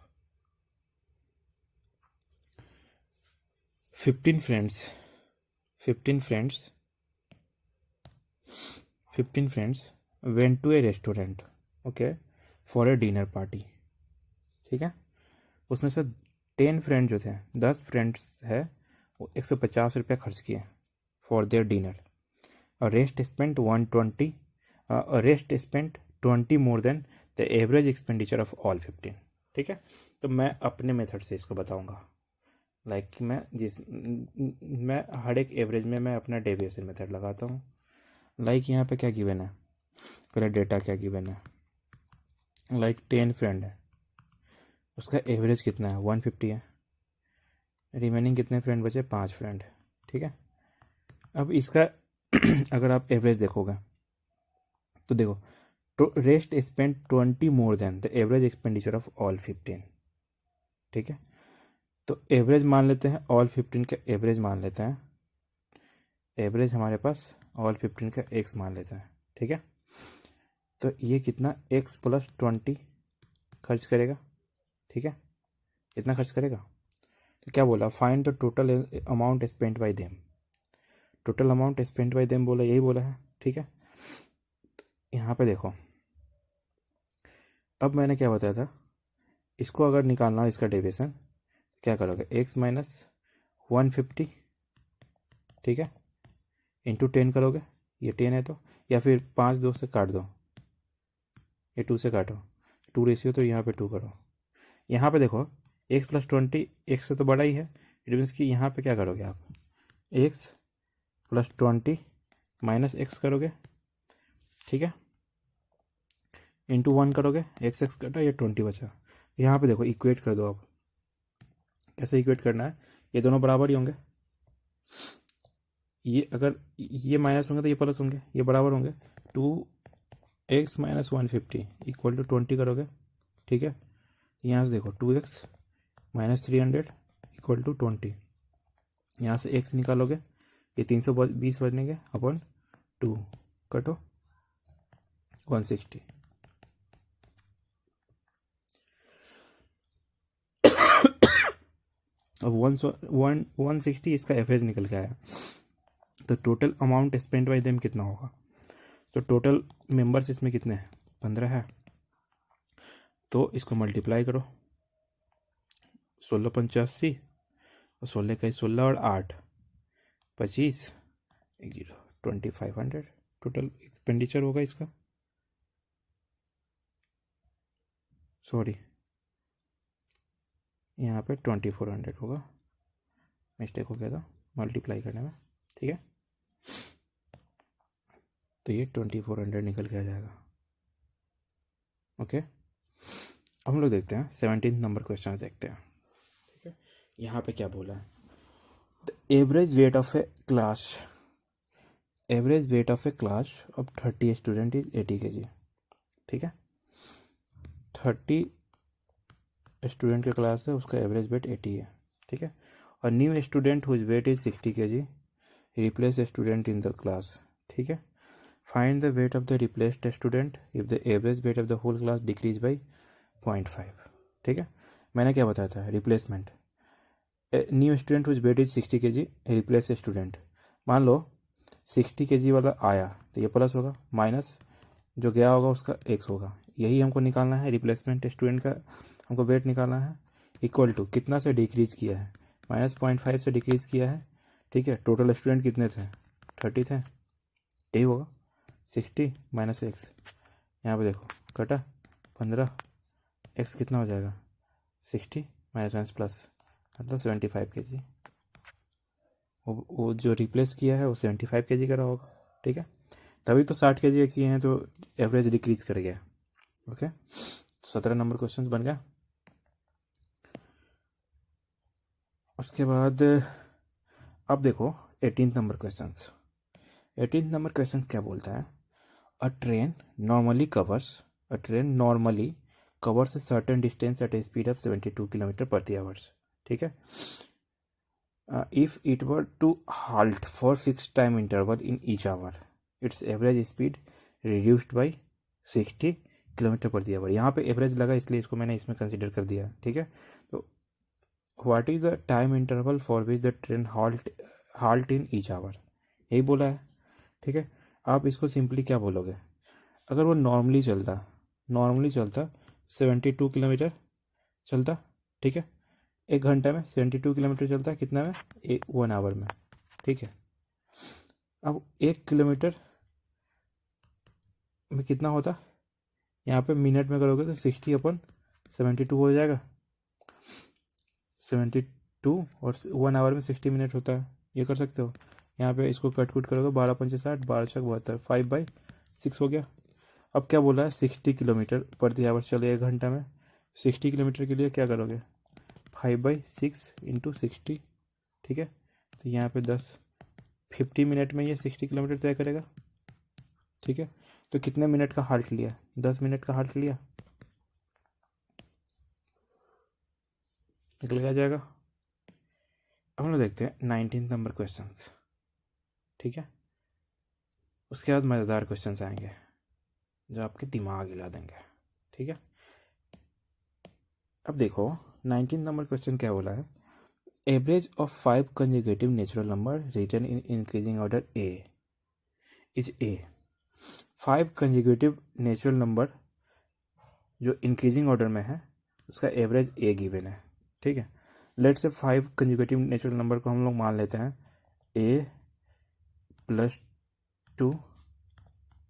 15 friends went to a restaurant, okay, for a dinner party। ठीक है, उसमें से 10 फ्रेंड जो थे, 10 फ्रेंड्स है, वो 150 रुपया खर्च किए for their dinner. Rest spent 20 more than the average expenditure of all 15। ठीक है, तो मैं अपने मेथड से इसको बताऊंगा, लाइक मैं हर एक एवरेज में मैं अपना डेविएशन मेथड लगाता हूँ। लाइक यहाँ पे क्या गिवन है, पहले डेटा क्या गिवन है, लाइक 10 फ्रेंड है, उसका एवरेज कितना है 150 है, रिमेनिंग कितने फ्रेंड बचे, 5 फ्रेंड। ठीक है, अब इसका अगर आप एवरेज देखोगे तो देखो, तो rest spend 20 more than the average expenditure of all 15। ठीक है, तो एवरेज मान लेते हैं, ऑल 15 का एवरेज मान लेते हैं, एवरेज हमारे पास ऑल 15 का एक्स मान लेते हैं। ठीक है, तो ये कितना x प्लस 20 खर्च करेगा। ठीक है, इतना खर्च करेगा, तो क्या बोला, find the total amount spent bye them, total amount spent bye them बोला, यही बोला है। ठीक है, यहाँ पे देखो, अब मैंने क्या बताया था, इसको अगर निकालना हो इसका डेविएशन, क्या करोगे, x माइनस 150, ठीक है, इंटू 10 करोगे, ये 10 है तो, या फिर 5 2 से काट दो, ये 2 से काटो, 2 रेशियो, तो यहाँ पे 2 करो। यहाँ पे देखो x प्लस 20 x से तो बड़ा ही है, इट मीन्स कि यहाँ पे क्या करोगे आप, x प्लस 20 माइनस एक्स करोगे। ठीक है, इंटू 1 करोगे, एक्स एक्स कटा, ये 20 बचा। यहाँ पे देखो इक्वेट कर दो आप, कैसे इक्वेट करना है, ये दोनों बराबर ही होंगे, ये अगर ये माइनस होंगे तो ये प्लस होंगे, ये बराबर होंगे, 2x माइनस 150 इक्वल टू 20 करोगे। ठीक है, यहाँ से देखो 2x माइनस 300 इक्वल टू 20, यहाँ से x निकालोगे, ये 320 बनेंगे अपॉन 2, कटो 160। अब 160 इसका एवरेज निकल के आया, तो total amount spend by them कितना होगा, तो टोटल मेंबर्स इसमें कितने हैं, 15 है, तो इसको मल्टीप्लाई करो, 16 85 और 16 का 16 और 8 25 0 2500 टोटल एक्सपेंडिचर होगा इसका, सॉरी यहाँ पे 2400 होगा, मिस्टेक हो गया था मल्टीप्लाई करने में। ठीक है, तो ये 2400 निकल के आ जाएगा। ओके, अब हम लोग देखते हैं 17 नंबर क्वेश्चन देखते हैं। ठीक है, यहाँ पे क्या बोला है, the average weight of A class, average weight of A class of 30 student is 80 kg। ठीक है, 30 स्टूडेंट का क्लास है, उसका एवरेज वेट 80 है। ठीक है, और new student whose weight is 60 kg replace student in the class. ठीक है, find the weight of the replaced student if the average weight of the whole class decrease by 0.5। ठीक है, मैंने क्या बताया था, replacement, new student whose weight is 60 kg replace student, मान लो 60 kg वाला आया तो ये प्लस होगा, माइनस जो गया होगा उसका एक्स होगा, यही हमको निकालना है, रिप्लेसमेंट स्टूडेंट का हमको वेट निकालना है, इक्वल टू कितना से डिक्रीज किया है, माइनस 0.5 से डिक्रीज किया है। ठीक है, टोटल स्टूडेंट कितने थे, 30 थे, यही होगा 60 माइनस एक्स, यहाँ पे देखो कटा 15, एक्स कितना हो जाएगा 60 माइनस माइनस प्लस, मतलब 75 kg। वो जो रिप्लेस किया है वो 75 kg का रहा होगा, ठीक है। तभी तो 60 kg किए हैं, तो एवरेज डिक्रीज कर गया। ओके, 17 नंबर क्वेश्चन बन गया। उसके बाद अब देखो 18 नंबर क्वेश्चन। 18 नंबर क्वेश्चन क्या बोलता है, अ train normally covers a certain distance at a speed of 72 kilometre प्रति आवर्स, ठीक है। If it were to halt for fixed time interval in each hour, its average speed reduced by 60 kilometre प्रति our. यहाँ पे average लगा इसलिए इसको मैंने इसमें कंसिडर कर दिया, ठीक है। तो what is the time interval for which the train halt in each hour, यही बोला है, ठीक है। आप इसको सिंपली क्या बोलोगे, अगर वो नॉर्मली चलता 72 किलोमीटर चलता, ठीक है, 1 घंटे में 72 किलोमीटर चलता है, कितना में, 1 आवर में, ठीक है। अब 1 किलोमीटर में कितना होता, यहाँ पे मिनट में करोगे तो 60/72 हो जाएगा, 72, और 1 आवर में 60 मिनट होता है, ये कर सकते हो। यहाँ पे इसको कट कुट करोगे, 12×5 = 60, 12×6 = 72, 5/6 हो गया। अब क्या बोला है, 60 किलोमीटर प्रति आवर चले 1 घंटा में। 60 किलोमीटर के लिए क्या करोगे, 5/6 × 60, ठीक है। तो यहाँ पे 50 मिनट में ये 60 किलोमीटर तय करेगा, ठीक है। तो कितने मिनट का हाल्ट लिया, 10 मिनट का हाल्ट लिया, निकल आ जाएगा। अब हम लोग देखते हैं 19 नंबर क्वेश्चन, ठीक है। उसके बाद मज़ेदार क्वेश्चन आएंगे जो आपके दिमाग हिला देंगे, ठीक है। अब देखो 19 नंबर क्वेश्चन क्या बोला है, average of 5 conjugative natural number written in increasing order a is a. 5 conjugative natural number जो इंक्रीजिंग ऑर्डर में है उसका एवरेज ए गिवन है, ठीक है। लेट से 5 कंजुगेटिव नेचुरल नंबर को हम लोग मान लेते हैं a + 2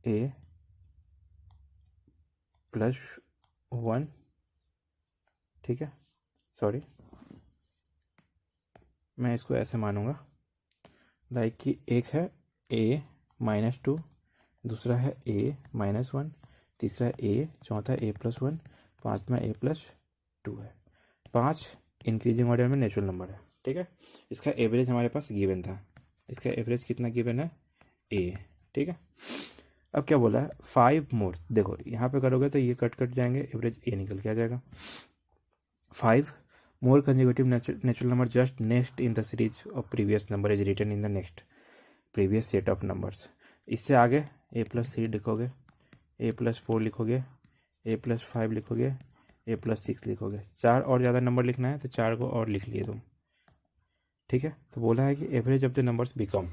a + 1, ठीक है। सॉरी, मैं इसको ऐसे मानूंगा, लाइक कि एक है a - 2, दूसरा है a - 1, तीसरा है a, चौथा a + 1, पांचवा a + 2 है। 5 इंक्रीजिंग ऑर्डर में नेचुरल नंबर है, ठीक है। इसका एवरेज हमारे पास गिवन था, इसका एवरेज कितना गिवन है, a, ठीक है। अब क्या बोला है, 5 मोर, देखो यहाँ पे करोगे तो ये कट जाएंगे, एवरेज a निकल के आ जाएगा। 5 more consecutive natural number just next in the series of previous number is written in the next previous set of numbers। इससे आगे a + 3 लिखोगे, a + 4 लिखोगे, a + 5 लिखोगे, a + 6 लिखोगे। 4 और ज़्यादा नंबर लिखना है तो 4 को और लिख लिए तुम, ठीक है। तो बोला है कि average of the numbers become,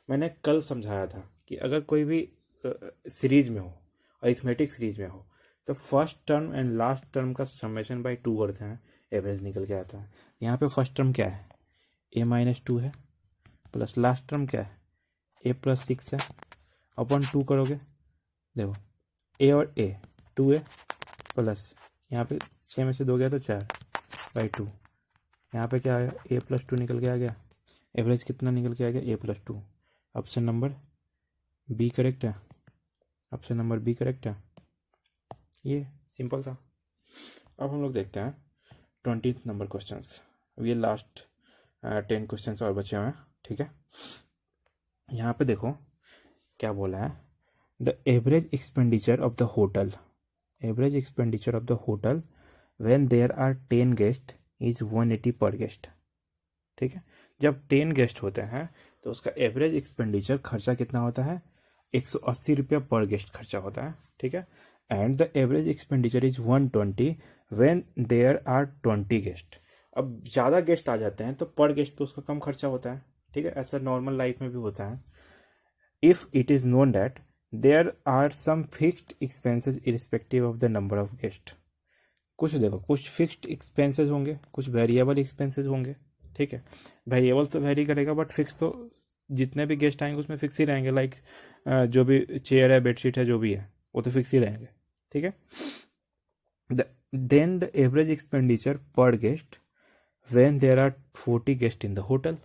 मैंने कल समझाया था कि अगर कोई भी सीरीज में हो, अरिथमेटिक सीरीज में हो, तो first term and last term का समेशन बाय 2 करते हैं, एवरेज निकल के आता है। यहाँ पे फर्स्ट टर्म क्या है, a - 2 है, प्लस लास्ट टर्म क्या है, a + 6 है, अपन 2 करोगे, देखो a और a 2a प्लस यहाँ पे 6 में से 2 गया तो 4/2, यहाँ पे क्या आया, a + 2 निकल के आ गया, एवरेज कितना निकल के आ गया, a + 2। Option number B correct है, ऑप्शन नंबर बी करेक्ट है, ये सिंपल था। अब हम लोग देखते हैं 20 नंबर क्वेश्चन। अब ये लास्ट 10 क्वेश्चन और बचे हुए हैं, ठीक है। यहाँ पे देखो क्या बोला है, the average expenditure of the hotel, average expenditure of the hotel when there are 10 guest is 180 per guest, ठीक है। जब 10 गेस्ट होते हैं तो उसका एवरेज एक्सपेंडिचर खर्चा कितना होता है, 180 रुपया पर गेस्ट खर्चा होता है, ठीक है। And the average expenditure is 120 when there are 20 guest. अब ज़्यादा गेस्ट आ जाते हैं तो पर गेस्ट तो उसका कम खर्चा होता है, ठीक है। ऐसा नॉर्मल लाइफ में भी होता है। If it is known that there are some fixed expenses irrespective of the number of guest, कुछ देखो कुछ फिक्स्ड एक्सपेंसेस होंगे, कुछ वेरिएबल एक्सपेंसेस होंगे, ठीक है। वेरिएबल तो वेरी करेगा बट फिक्स तो जितने भी गेस्ट आएंगे उसमें फिक्स ही रहेंगे, लाइक जो भी चेयर है, बेडशीट है, जो भी है वो तो फिक्स ही रहेंगे, ठीक है। Then the average expenditure per guest when there are 40 guest in the hotel,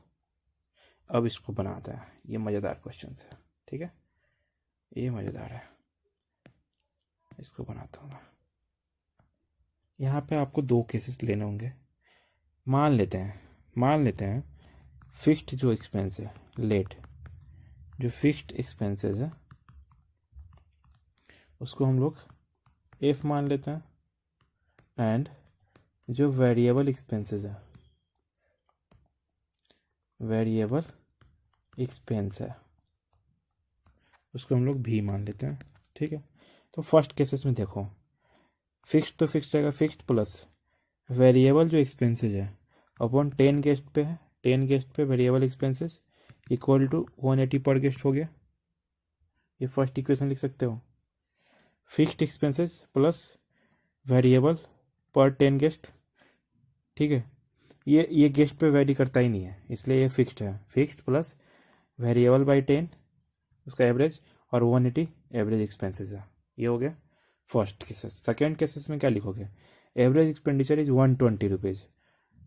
अब इसको बनाते हैं, ये मज़ेदार क्वेश्चन है, ठीक है, ये मज़ेदार है, इसको बनाता हूँ मैं। यहाँ पे आपको दो केसेस लेने होंगे। मान लेते हैं फिक्स्ड जो एक्सपेंस है, लेट जो फिक्स्ड एक्सपेंसेस है उसको हम लोग एफ मान लेते हैं, एंड जो वेरिएबल एक्सपेंसेस है, वेरिएबल एक्सपेंस है उसको हम लोग भी मान लेते हैं, ठीक है। तो फर्स्ट केसेस में देखो, फिक्स्ड तो फिक्स्ड रहेगा, फिक्स्ड प्लस वेरिएबल जो एक्सपेंसेस है अपॉन 10 गेस्ट पे है, 10 गेस्ट पे variable expenses equal to 180 per guest हो गया। ये फर्स्ट इक्वेशन लिख सकते हो, फिक्स्ड एक्सपेंसेस प्लस वेरिएबल पर 10 गेस्ट, ठीक है। ये गेस्ट पे वेरी करता ही नहीं है, इसलिए ये फिक्स्ड है, फिक्स्ड प्लस वेरिएबल बाई 10 उसका एवरेज और 180 एवरेज एक्सपेंसेस है। ये हो गया फर्स्ट केसेस। सेकेंड केसेस में क्या लिखोगे, average expenditure is 120 rupees,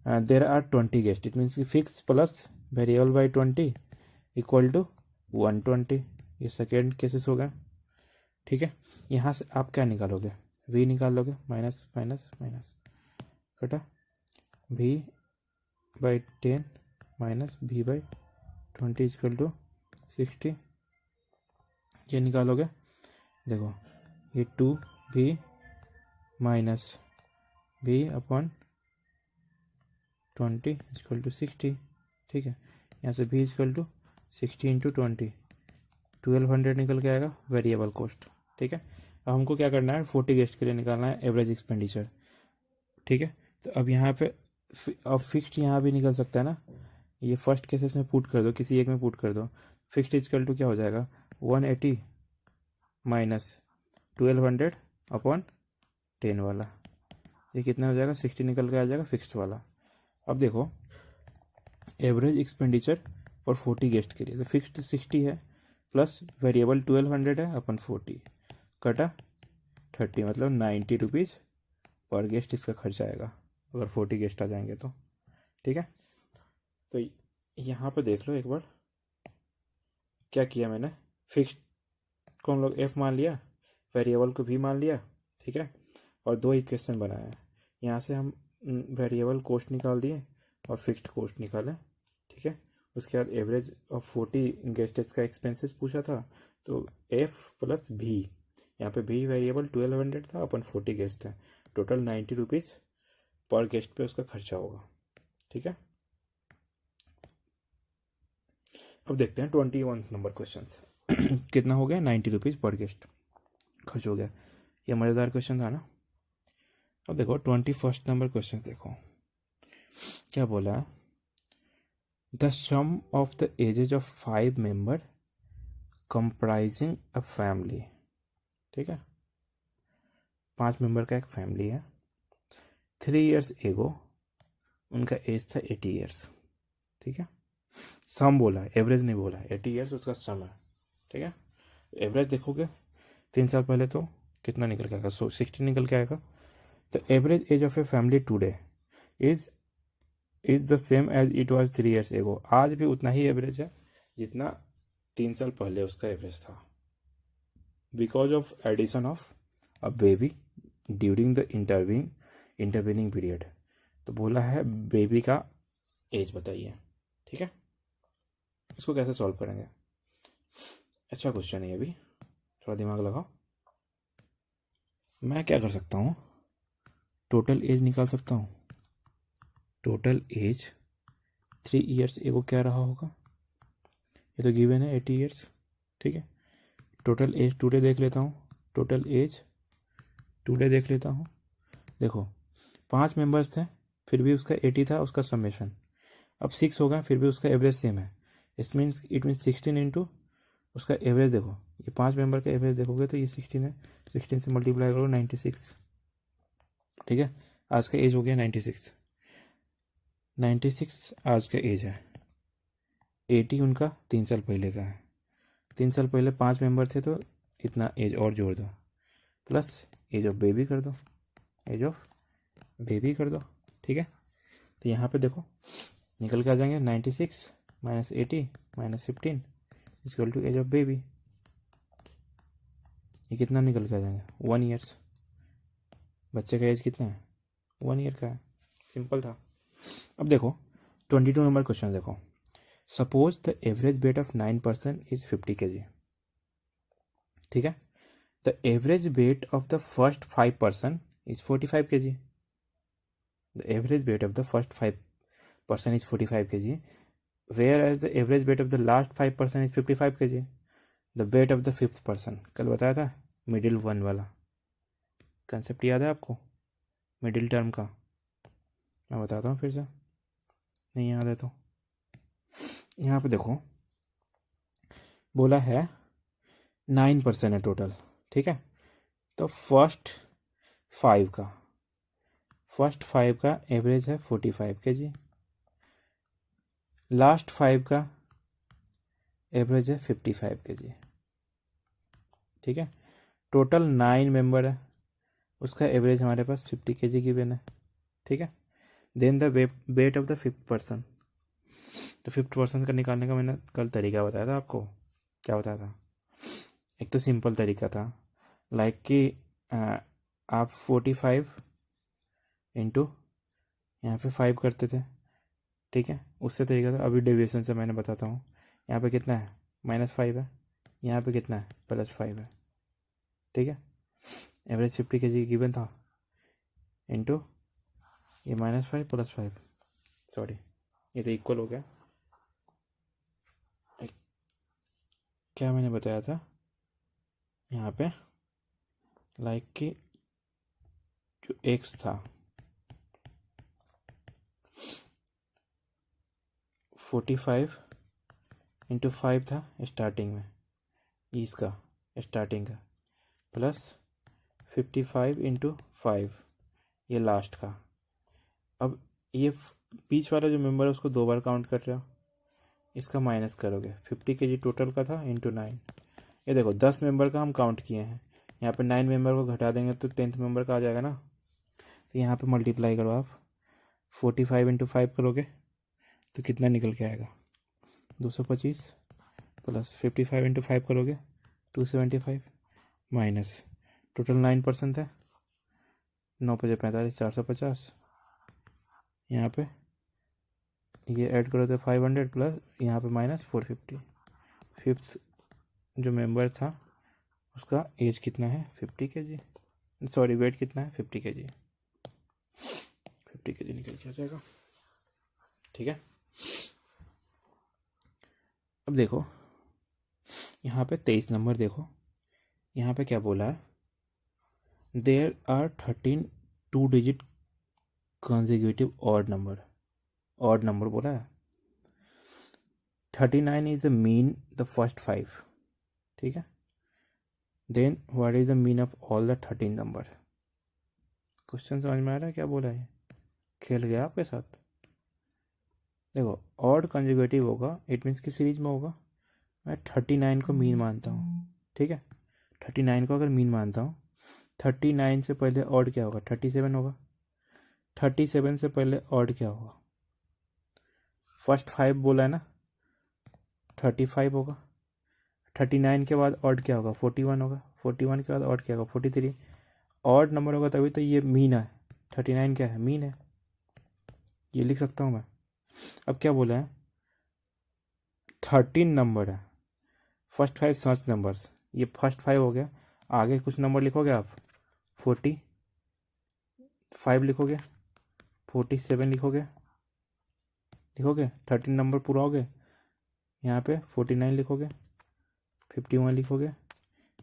there are 20 guest, it means fix plus variable by 20 equal to 120। ये सेकेंड केसेस हो गया, ठीक है। यहाँ से आप क्या निकालोगे, वी निकाल लोगे, माइनस माइनस माइनस कटा V by 10 minus V by 20 equal to 60। ये निकालोगे, देखो ये 2 भी माइनस भी अपॉन 20 इक्वल टू 60, ठीक है। यहाँ से भी इक्वल टू 60 इंटू 20, 1200 निकल के आएगा वेरिएबल कॉस्ट, ठीक है। अब हमको क्या करना है, 40 गेस्ट के लिए निकालना है एवरेज एक्सपेंडिचर, ठीक है। तो अब यहाँ पे अब फिक्स्ड यहाँ भी निकल सकता है ना, ये फर्स्ट केसेस में पुट कर दो, किसी एक में पुट कर दो, फिक्स्ड इक्वल टू क्या हो जाएगा 180 माइनस 1200 अपॉन 10 वाला, ये कितना हो जाएगा 60 निकल के आ जाएगा फिक्स्ड वाला। अब देखो एवरेज एक्सपेंडिचर फॉर 40 गेस्ट के लिए, तो फिक्स्ड 60 है प्लस वेरिएबल 1200 है अपन 40 कटा 30, मतलब 90 रुपीज़ पर गेस्ट इसका खर्चा आएगा अगर 40 गेस्ट आ जाएंगे तो, ठीक है। तो यहाँ पे देख लो एक बार क्या किया मैंने, फिक्स्ड को हम लोग एफ मान लिया, वेरिएबल को भी मान लिया, ठीक है, और दो इक्वेशन बनाया। यहाँ से हम वेरिएबल कॉस्ट निकाल दिए और फिक्स्ड कॉस्ट निकाले, ठीक है। उसके बाद एवरेज ऑफ 40 गेस्टेस का एक्सपेंसेस पूछा था, तो एफ प्लस भी, यहाँ पे भी वेरिएबल 1200 था, अपन 40 गेस्ट थे, टोटल 90 रुपीज़ पर गेस्ट पे उसका खर्चा होगा, ठीक है। अब देखते हैं 21 नंबर क्वेश्चन कितना हो गया, 90 रुपीज़ पर गेस्ट खर्च हो गया। ये मज़ेदार क्वेश्चन था ना। अब देखो 21 नंबर क्वेश्चन देखो क्या बोला है, the sum of the ages of 5 member comprising a family, ठीक है, 5 मेंबर का एक फैमिली है, 3 years एगो उनका एज था 80 years, ठीक है। सम बोला है, एवरेज नहीं बोला है, 80 years उसका सम है, ठीक है। एवरेज देखोगे 3 साल पहले तो कितना निकल के आएगा, 60 निकल के आएगा। तो average age of a family today is the same age it was 3 years एगो, आज भी उतना ही एवरेज है जितना 3 साल पहले उसका एवरेज था, because of addition of a baby during the intervening period. तो बोला है बेबी का एज बताइए, ठीक है। इसको कैसे सॉल्व करेंगे, अच्छा क्वेश्चन है ये भी, थोड़ा दिमाग लगाओ। मैं क्या कर सकता हूँ, टोटल एज निकाल सकता हूँ, टोटल एज 3 years एगो क्या रहा होगा, ये तो गिवन है 80 years, ठीक है। टोटल एज टुडे देख लेता हूँ, टोटल एज टुडे देख लेता हूँ, देखो 5 मेंबर्स थे फिर भी उसका 80 था उसका समेशन, अब 6 हो गया फिर भी उसका एवरेज सेम है, इट मीन्स 16 इंटू उसका एवरेज। देखो ये 5 मेंबर का एवरेज देखोगे तो ये 16 है, 16 से मल्टीप्लाई करो 96, ठीक है। आज का एज हो गया 96 आज का एज है, 80 उनका 3 साल पहले का है, 3 साल पहले 5 मेंबर थे तो इतना एज और जोड़ दो, प्लस एज ऑफ बेबी कर दो, एज ऑफ बेबी कर दो, ठीक है। तो यहाँ पे देखो निकल के आ जाएंगे 96 -80 -15 equal to age of baby. ये कितना निकल के आ जाएंगे 1 ईयर्स। बच्चे का एज कितना है 1 ईयर का है। सिंपल था। अब देखो 22 नंबर क्वेश्चन देखो। Suppose the average weight of 9% is 50 kg। ठीक है। The average weight of the first 5% is 45 kg। The average weight of the first 5% is 45 kg, whereas the average weight of the last 5% is 55 kg. The weight of the fifth person, कल बताया था middle one वाला concept, याद है आपको middle term का? मैं बताता हूँ फिर से, नहीं याद है तो। यहाँ पे देखो बोला है 9% है टोटल। ठीक है। तो फर्स्ट 5 का एवरेज है 45 kg। लास्ट 5 का एवरेज है 55 kg। ठीक है। टोटल 9 मेंबर है, उसका एवरेज हमारे पास 50 kg गिवन है। ठीक है। Then the weight of the fifth person. तो फिफ्थ पर्सन का निकालने का मैंने कल तरीका बताया था आपको। क्या बताया था? एक तो सिंपल तरीका था, लाइक कि आप 45 इंटू यहाँ पे 5 करते थे। ठीक है। उससे तरीका था। अभी डेविएशन से मैंने बताता हूँ। यहाँ पे कितना है -5 है, यहाँ पे कितना है +5 है। ठीक है। एवरेज 50 kg गिवन था इंटू ये -5 +5, सॉरी ये तो इक्वल हो गया। क्या मैंने बताया था यहाँ पे, लाइक कि जो एक्स था 45 इंटू 5 था स्टार्टिंग में, इसका स्टार्टिंग का, प्लस 55 इंटू 5 ये लास्ट का। अब ये बीच वाला जो मेंबर है उसको 2 बार काउंट कर रहे हो, इसका माइनस करोगे। 50 kg टोटल का था इंटू 9। ये देखो 10 मेंबर का हम काउंट किए हैं, यहाँ पे 9 मेंबर को घटा देंगे तो 10th मेंबर का आ जाएगा ना। तो यहाँ पे मल्टीप्लाई करो आप, 45 इंटू 5 करोगे तो कितना निकल के आएगा 225, प्लस 55 इंटू 5 करोगे 275, माइनस टोटल 9% है, 9 × 5 = 45, 450। यहाँ पे ये ऐड करो तो 500 प्लस यहाँ पे -450। फिफ्थ जो मेंबर था उसका एज कितना है 50 kg, सॉरी वेट कितना है 50 kg। 50 kg निकल के आ जाएगा। ठीक है। अब देखो यहाँ पे 23 नंबर देखो, यहाँ पे क्या बोला है, there are 13 2-digit consecutive odd number बोला है। 39 is the mean the first 5। ठीक है। Then what is the mean of all the 13 number. Question समझ में आ रहा है क्या बोला है? खेल गया आपके साथ। देखो ऑड कंजुगेटिव होगा, इट मीन्स की सीरीज में होगा। मैं 39 को मीन मानता हूँ। ठीक है। 39 को अगर मीन मानता हूँ, 39 से पहले ऑड क्या होगा 37 होगा। 37 से पहले ऑड क्या होगा, फर्स्ट 5 बोला है ना, 35 होगा। 39 के बाद ऑड क्या होगा 41 होगा। 41 के बाद ऑड क्या होगा 43। ऑड नंबर होगा तभी तो ये मीन है। 39 क्या है मीन है, ये लिख सकता हूँ मैं। अब क्या बोला है 13 नंबर है, फर्स्ट 5 सर्च नंबर्स, ये फर्स्ट 5 हो गया। आगे कुछ नंबर लिखोगे आप 45 लिखोगे, 47 लिखोगे, 13 नंबर पूरा हो गए। यहाँ पे 49 लिखोगे, 51 लिखोगे,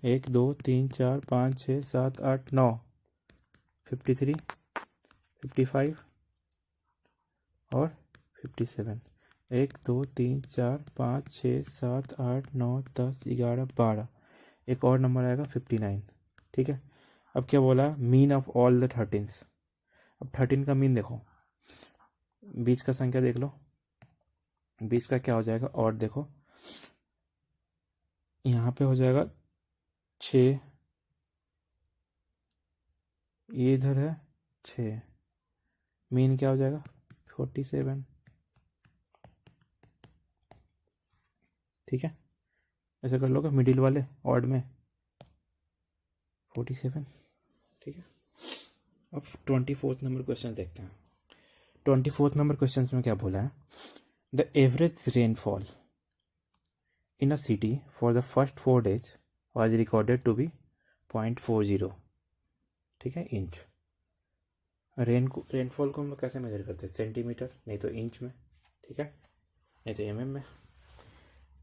1 2 3 4 5 6 7 8 9, 53 55 और 57। 1 2 3 4 5 6 7 8 9 10 11 12, एक और नंबर आएगा 59। ठीक है। अब क्या बोला mean of all the 13s। अब 13 का मीन देखो, 20 का संख्या देख लो, 20 का क्या हो जाएगा और देखो यहाँ पे हो जाएगा 6, ये इधर है 6, मीन क्या हो जाएगा 47। ठीक है, ऐसे कर लोगे मिडिल वाले ऑड में 47। ठीक है, अब 24 नंबर क्वेश्चन देखते हैं। 24 नंबर क्वेश्चन में क्या बोला है, the average rainfall in a city for the first 4 days was recorded to be 0.40, ठीक है, इंच। रेनफॉल को हम लोग कैसे मेजर करते हैं, सेंटीमीटर, नहीं तो इंच में, ठीक है, नहीं तो mm में।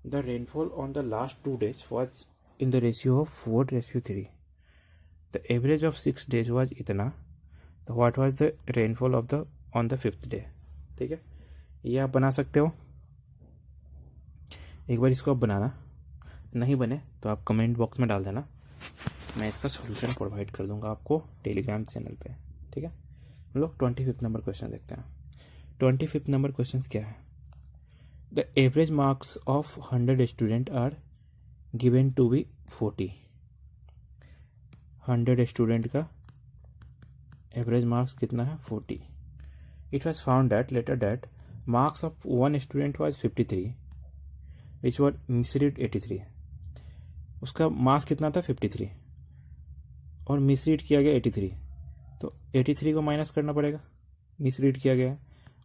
The rainfall on the last 2 days was in the ratio of 4:3। The average of 6 days was इतना, तो what was the rainfall of the on the 5th day। ठीक है, ये आप बना सकते हो, एक बार इसको आप बनाना, नहीं बने तो आप कमेंट बॉक्स में डाल देना, मैं इसका सॉल्यूशन प्रोवाइड कर दूंगा आपको टेलीग्राम चैनल पे। ठीक है, हम लोग 25 नंबर क्वेश्चन देखते हैं। 25 नंबर क्वेश्चन क्या है, the average marks of 100 student are given to be 40। 100 student का एवरेज मार्क्स कितना है, 40। It was found that later that marks of 1 student was 53 which were misread 83। उसका मार्क्स कितना था, 53, और मिसरीड किया गया 83, तो 83 को माइनस करना पड़ेगा, मिसरीड किया गया है,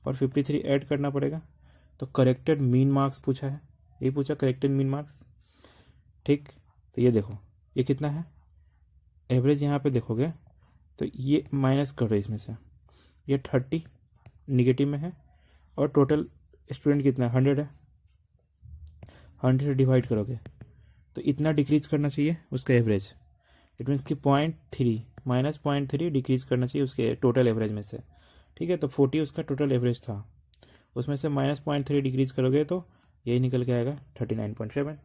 और 53 ऐड करना पड़ेगा, तो करेक्टेड मीन मार्क्स पूछा है, ये पूछा करेक्टेड मीन मार्क्स। ठीक, तो ये देखो ये कितना है, एवरेज यहाँ पे देखोगे तो ये माइनस करो इसमें से, ये 30 निगेटिव में है, और टोटल स्टूडेंट कितना है, 100 है, 100 से डिवाइड करोगे तो इतना डिक्रीज करना चाहिए उसका एवरेज। इट मीन्स कि 0.3 माइनस 0.3 डिक्रीज करना चाहिए उसके टोटल एवरेज में से। ठीक है, तो 40 उसका टोटल एवरेज था, उसमें से माइनस 0.3 डिक्रीज करोगे तो यही निकल के आएगा 39.7,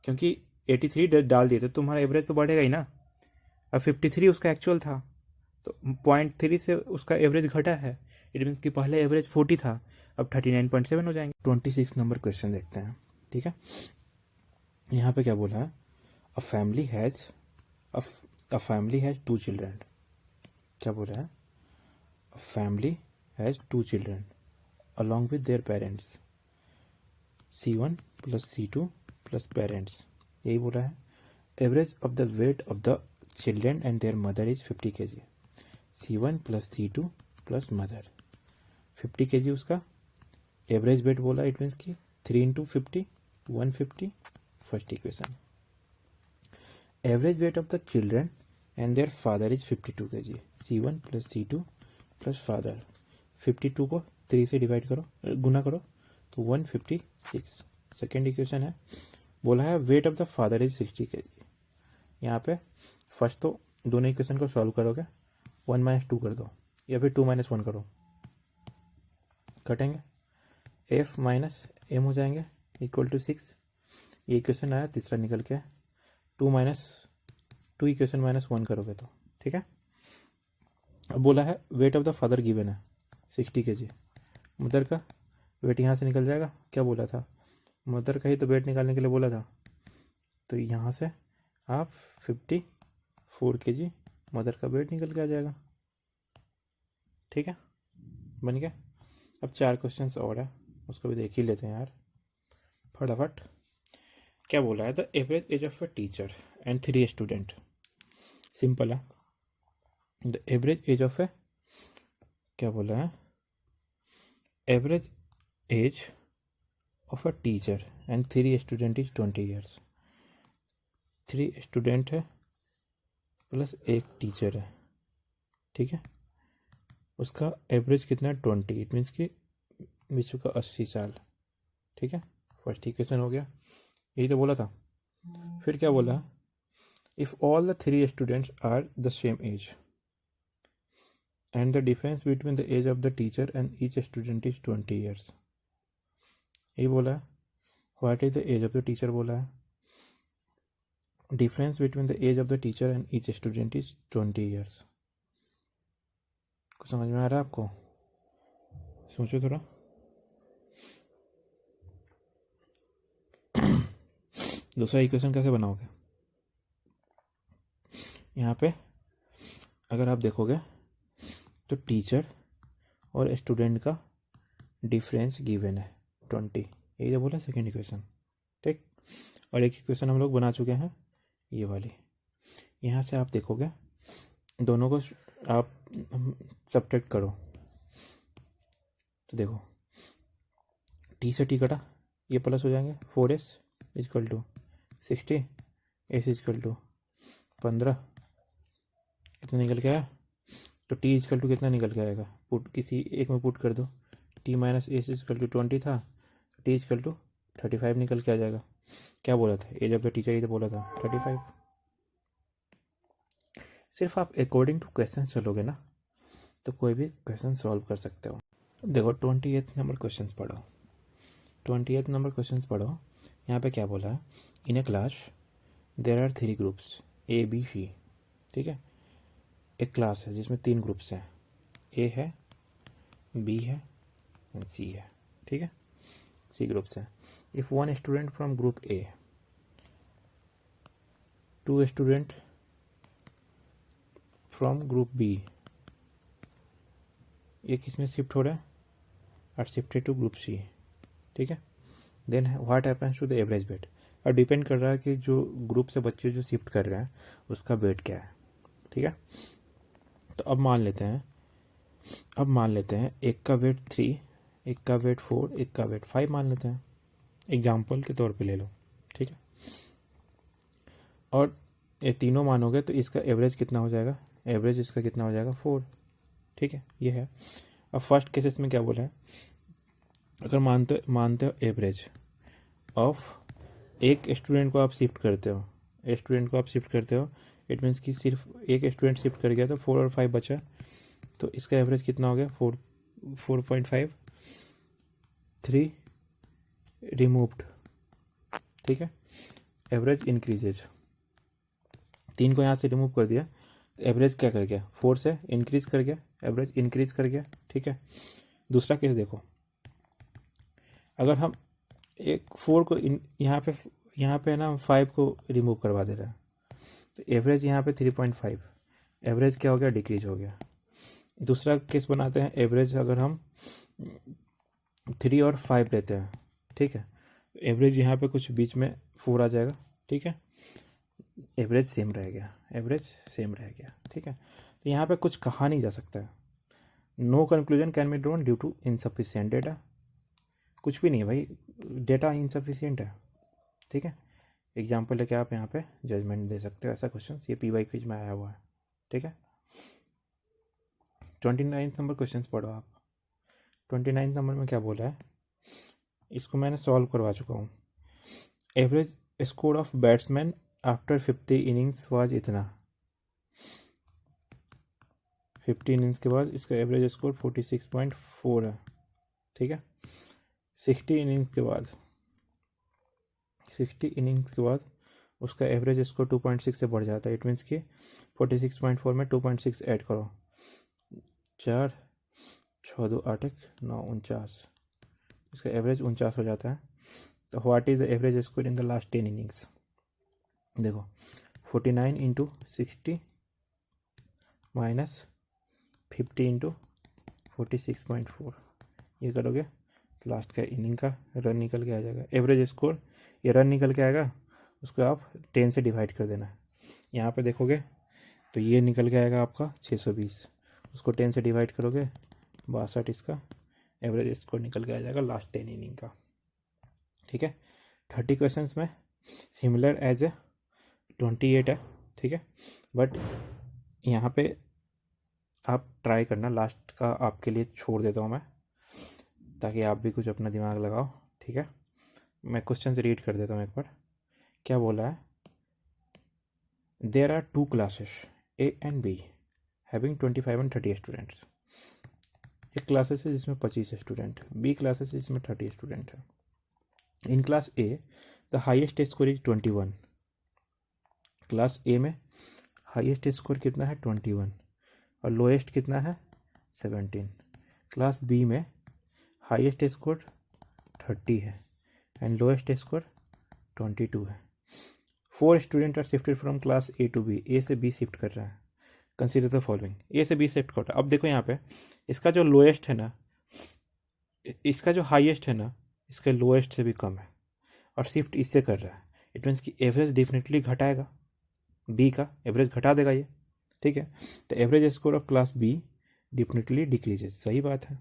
क्योंकि 83 डाल दिए तो तुम्हारा एवरेज तो बढ़ेगा ही ना। अब 53 उसका एक्चुअल था, तो 0.3 से उसका एवरेज घटा है, इट मीन्स कि पहले एवरेज 40 था, अब 39.7 हो जाएंगे। 26 नंबर क्वेश्चन देखते हैं। ठीक है, यहाँ पे क्या बोला है, अ फैमिली हैज 2 चिल्ड्रन। क्या बोला है, a family has 2 children along with their parents, C1 plus C2 plus parents, यही बोला है। Average of the weight of the children and there mother is 50 kg, C1 plus C2 plus mother, 50 kg उसका average weight बोला, it means की 3 into 50 150, first equation. Average weight of the children and their father is 52 kg, C1 plus C2 plus father, 52 को 3 से divide करो, गुना करो, तो 156, second equation है। बोला है wait of the father is 60 kg। यहाँ पे फर्स्ट तो दोनों इक्वेशन को सॉल्व करोगे, 1 - 2 कर दो, या फिर 2 - 1 करो, कटेंगे, f माइनस m हो जाएंगे इक्वल टू 6। ये इक्वेशन आया तीसरा निकल के, 2 इक्वेशन -1 करोगे तो, ठीक है। अब बोला है wait of the father given है 60 kg, मदर का वेट यहाँ से निकल जाएगा, क्या बोला था, मदर का ही तो वेट निकालने के लिए बोला था, तो यहाँ से आप 54 kg मदर का वेट निकल के आ जाएगा। ठीक है, बन गया। अब 4 क्वेश्चंस और है, उसको भी देख ही लेते हैं यार फटाफट। क्या बोला है, the average age of a teacher and 3 student, simple है। द एवरेज एज ऑफ ए, क्या बोला है, average age of a teacher and 3 student is 20 years. 3 student है प्लस 1 टीचर है, ठीक है, उसका एवरेज कितना है 20, इट मीन्स कि विश्व का 80 साल। ठीक है, फर्स्ट इक्वेशन हो गया, यही तो बोला था। फिर क्या बोला, if all the 3 students are the same age and the difference between the age of the teacher and each student is 20 years, यही बोला है। What is the age of the teacher बोला है, difference between the age of the teacher and each student is 20 years. कुछ समझ में आ रहा है आपको, सोचो थोड़ा। दूसरा इक्वेशन कैसे बनाओगे, यहाँ पे अगर आप देखोगे तो टीचर और स्टूडेंट का डिफरेंस गिवन है 20, यही तो बोला सेकेंड इक्वेशन। ठीक। और एक इक्वेशन हम लोग बना चुके हैं, ये वाली। यहाँ से आप देखोगे दोनों को आप सब्ट्रैक्ट करो तो देखो टी से टी कटा, ये प्लस हो जाएंगे 4s equal to 60, s equal to 15, कितना निकल के आया? तो t इजकल टू कितना निकल के आएगा? पुट किसी एक में पुट कर दो, t minus S equal to 20 था, t इजकल टू 35 निकल के आ जाएगा। क्या बोला था? एज ऑफ द टीचर ही तो बोला था 35। सिर्फ आप अकॉर्डिंग टू क्वेश्चन चलोगे ना तो कोई भी क्वेश्चन सॉल्व कर सकते हो। देखो 28 नंबर क्वेश्चन पढ़ो, 28 नंबर क्वेश्चन पढ़ो। यहाँ पे क्या बोला है? In A class there are 3 groups A B C. ठीक है, एक क्लास है जिसमें 3 ग्रुप्स हैं, ए है, बी है एंड सी है। ठीक है, सी ग्रुप्स हैं। If one student from group A, 2 student from group B, ये किस में शिफ्ट हो रहा है? Are shifted to group C. ठीक है, then what happens to the average weight. अब डिपेंड कर रहा है कि जो ग्रुप से बच्चे जो शिफ्ट कर रहे हैं उसका वेट क्या है। ठीक है, तो अब मान लेते हैं एक का वेट 3, एक का वेट 4, एक का वेट 5 मान लेते हैं, एग्जाम्पल के तौर पे ले लो। ठीक है, और ये तीनों मानोगे तो इसका एवरेज कितना हो जाएगा? एवरेज इसका कितना हो जाएगा? 4। ठीक है, ये है। अब फर्स्ट केसेस में क्या बोला है? अगर मानते हो एवरेज ऑफ एक स्टूडेंट को आप शिफ्ट करते हो, इट मीन्स कि सिर्फ एक स्टूडेंट शिफ्ट कर गया तो 4 और 5 बचा, तो इसका एवरेज कितना हो गया? 4.5, 3 रिमूव्ड। ठीक है, एवरेज इंक्रीजेज, 3 को यहाँ से रिमूव कर दिया, एवरेज क्या कर गया? 4 से इंक्रीज कर गया, एवरेज इंक्रीज कर गया। ठीक है, दूसरा केस देखो, अगर हम एक 4 को यहाँ पे ना 5 को रिमूव करवा दे रहे हैं तो एवरेज यहाँ पे 3.5, एवरेज क्या हो गया? डिक्रीज हो गया। दूसरा केस बनाते हैं, एवरेज अगर हम 3 और 5 लेते हैं, ठीक है, एवरेज यहाँ पे कुछ बीच में 4 आ जाएगा। ठीक है, एवरेज सेम रह गया। ठीक है, तो यहाँ पे कुछ कहा नहीं जा सकता है। No conclusion can be drawn due to insufficient data. कुछ भी नहीं है भाई, डेटा इनसफिशिएंट है। ठीक है, एग्जाम्पल लेके आप यहाँ पे जजमेंट दे सकते हो। ऐसा क्वेश्चन ये पी वाई क्विज में आया हुआ है। ठीक है, 29 नंबर क्वेश्चन पढ़ो आप। 29 नंबर में क्या बोला है? इसको मैंने सॉल्व करवा चुका हूँ। Average score of batsman after 50 innings was इतना। 50 इनिंग्स के बाद इसका एवरेज स्कोर 46.4 है। ठीक है, 60 इनिंग्स के बाद उसका एवरेज स्कोर 2.6 से बढ़ जाता है। इट मीन्स कि 46.4 में 2.6 ऐड करो, 4 6 2 8 9 49, इसका एवरेज 49 हो जाता है। तो what is the average score in the last 10 innings? देखो 49 इंटू 60 माइनस 50 इंटू 46.4, ये करोगे तो लास्ट का इनिंग का रन निकल के आ जाएगा। एवरेज स्कोर ये रन निकल के आएगा, उसको आप 10 से डिवाइड कर देना। यहाँ पे देखोगे तो ये निकल के आएगा आपका 620, उसको 10 से डिवाइड करोगे 62, इसका एवरेज स्कोर निकल के आ जाएगा लास्ट 10 इनिंग का। ठीक है, 30 क्वेश्चन में सिमिलर एज ए 28 है। ठीक है, बट यहाँ पे आप ट्राई करना, लास्ट का आपके लिए छोड़ देता हूँ मैं ताकि आप भी कुछ अपना दिमाग लगाओ। ठीक है, मैं क्वेश्चन से रीड कर देता हूँ एक बार। क्या बोला है? There are 2 classes A and B having 25 and 30 students. एक क्लासेस है जिसमें 25 स्टूडेंट, बी क्लासेस है जिसमें 30 स्टूडेंट है। In class A the highest score is 21। Class ए में हाईएस्ट स्कोर कितना है? 21, और लोएस्ट कितना है? 17। क्लास बी में हाईएस्ट स्कोर 30 है एंड लोएस्ट स्कोर 22 है। 4 student are shifted from class A to B. A से बी शिफ्ट कर रहा है। कंसीडर द फॉलोइंग, ए से बी शिफ्ट कर रहा है। अब देखो यहाँ पे इसका जो लोएस्ट है ना, इसका जो हाईएस्ट है ना, इसके लोएस्ट से भी कम है, और शिफ्ट इससे कर रहा है, इट मीन्स कि एवरेज डेफिनेटली घटाएगा, बी का एवरेज घटा देगा ये, ठीक है। तो average score of class be definitely decreases, सही बात है,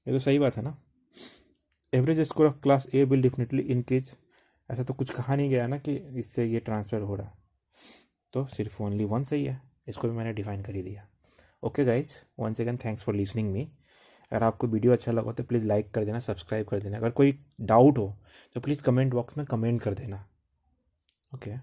ये तो सही बात है ना। Average score of class A will definitely increase, ऐसा तो कुछ कहा नहीं गया ना कि इससे ये ट्रांसफ़र हो रहा, तो सिर्फ ओनली वन सही है, इसको भी मैंने डिफाइन कर ही दिया। Okay guys, once again thanks for listening me. अगर आपको वीडियो अच्छा लगा तो प्लीज़ लाइक कर देना, सब्सक्राइब कर देना, अगर कोई डाउट हो तो प्लीज़ कमेंट बॉक्स में कमेंट कर देना। ओके।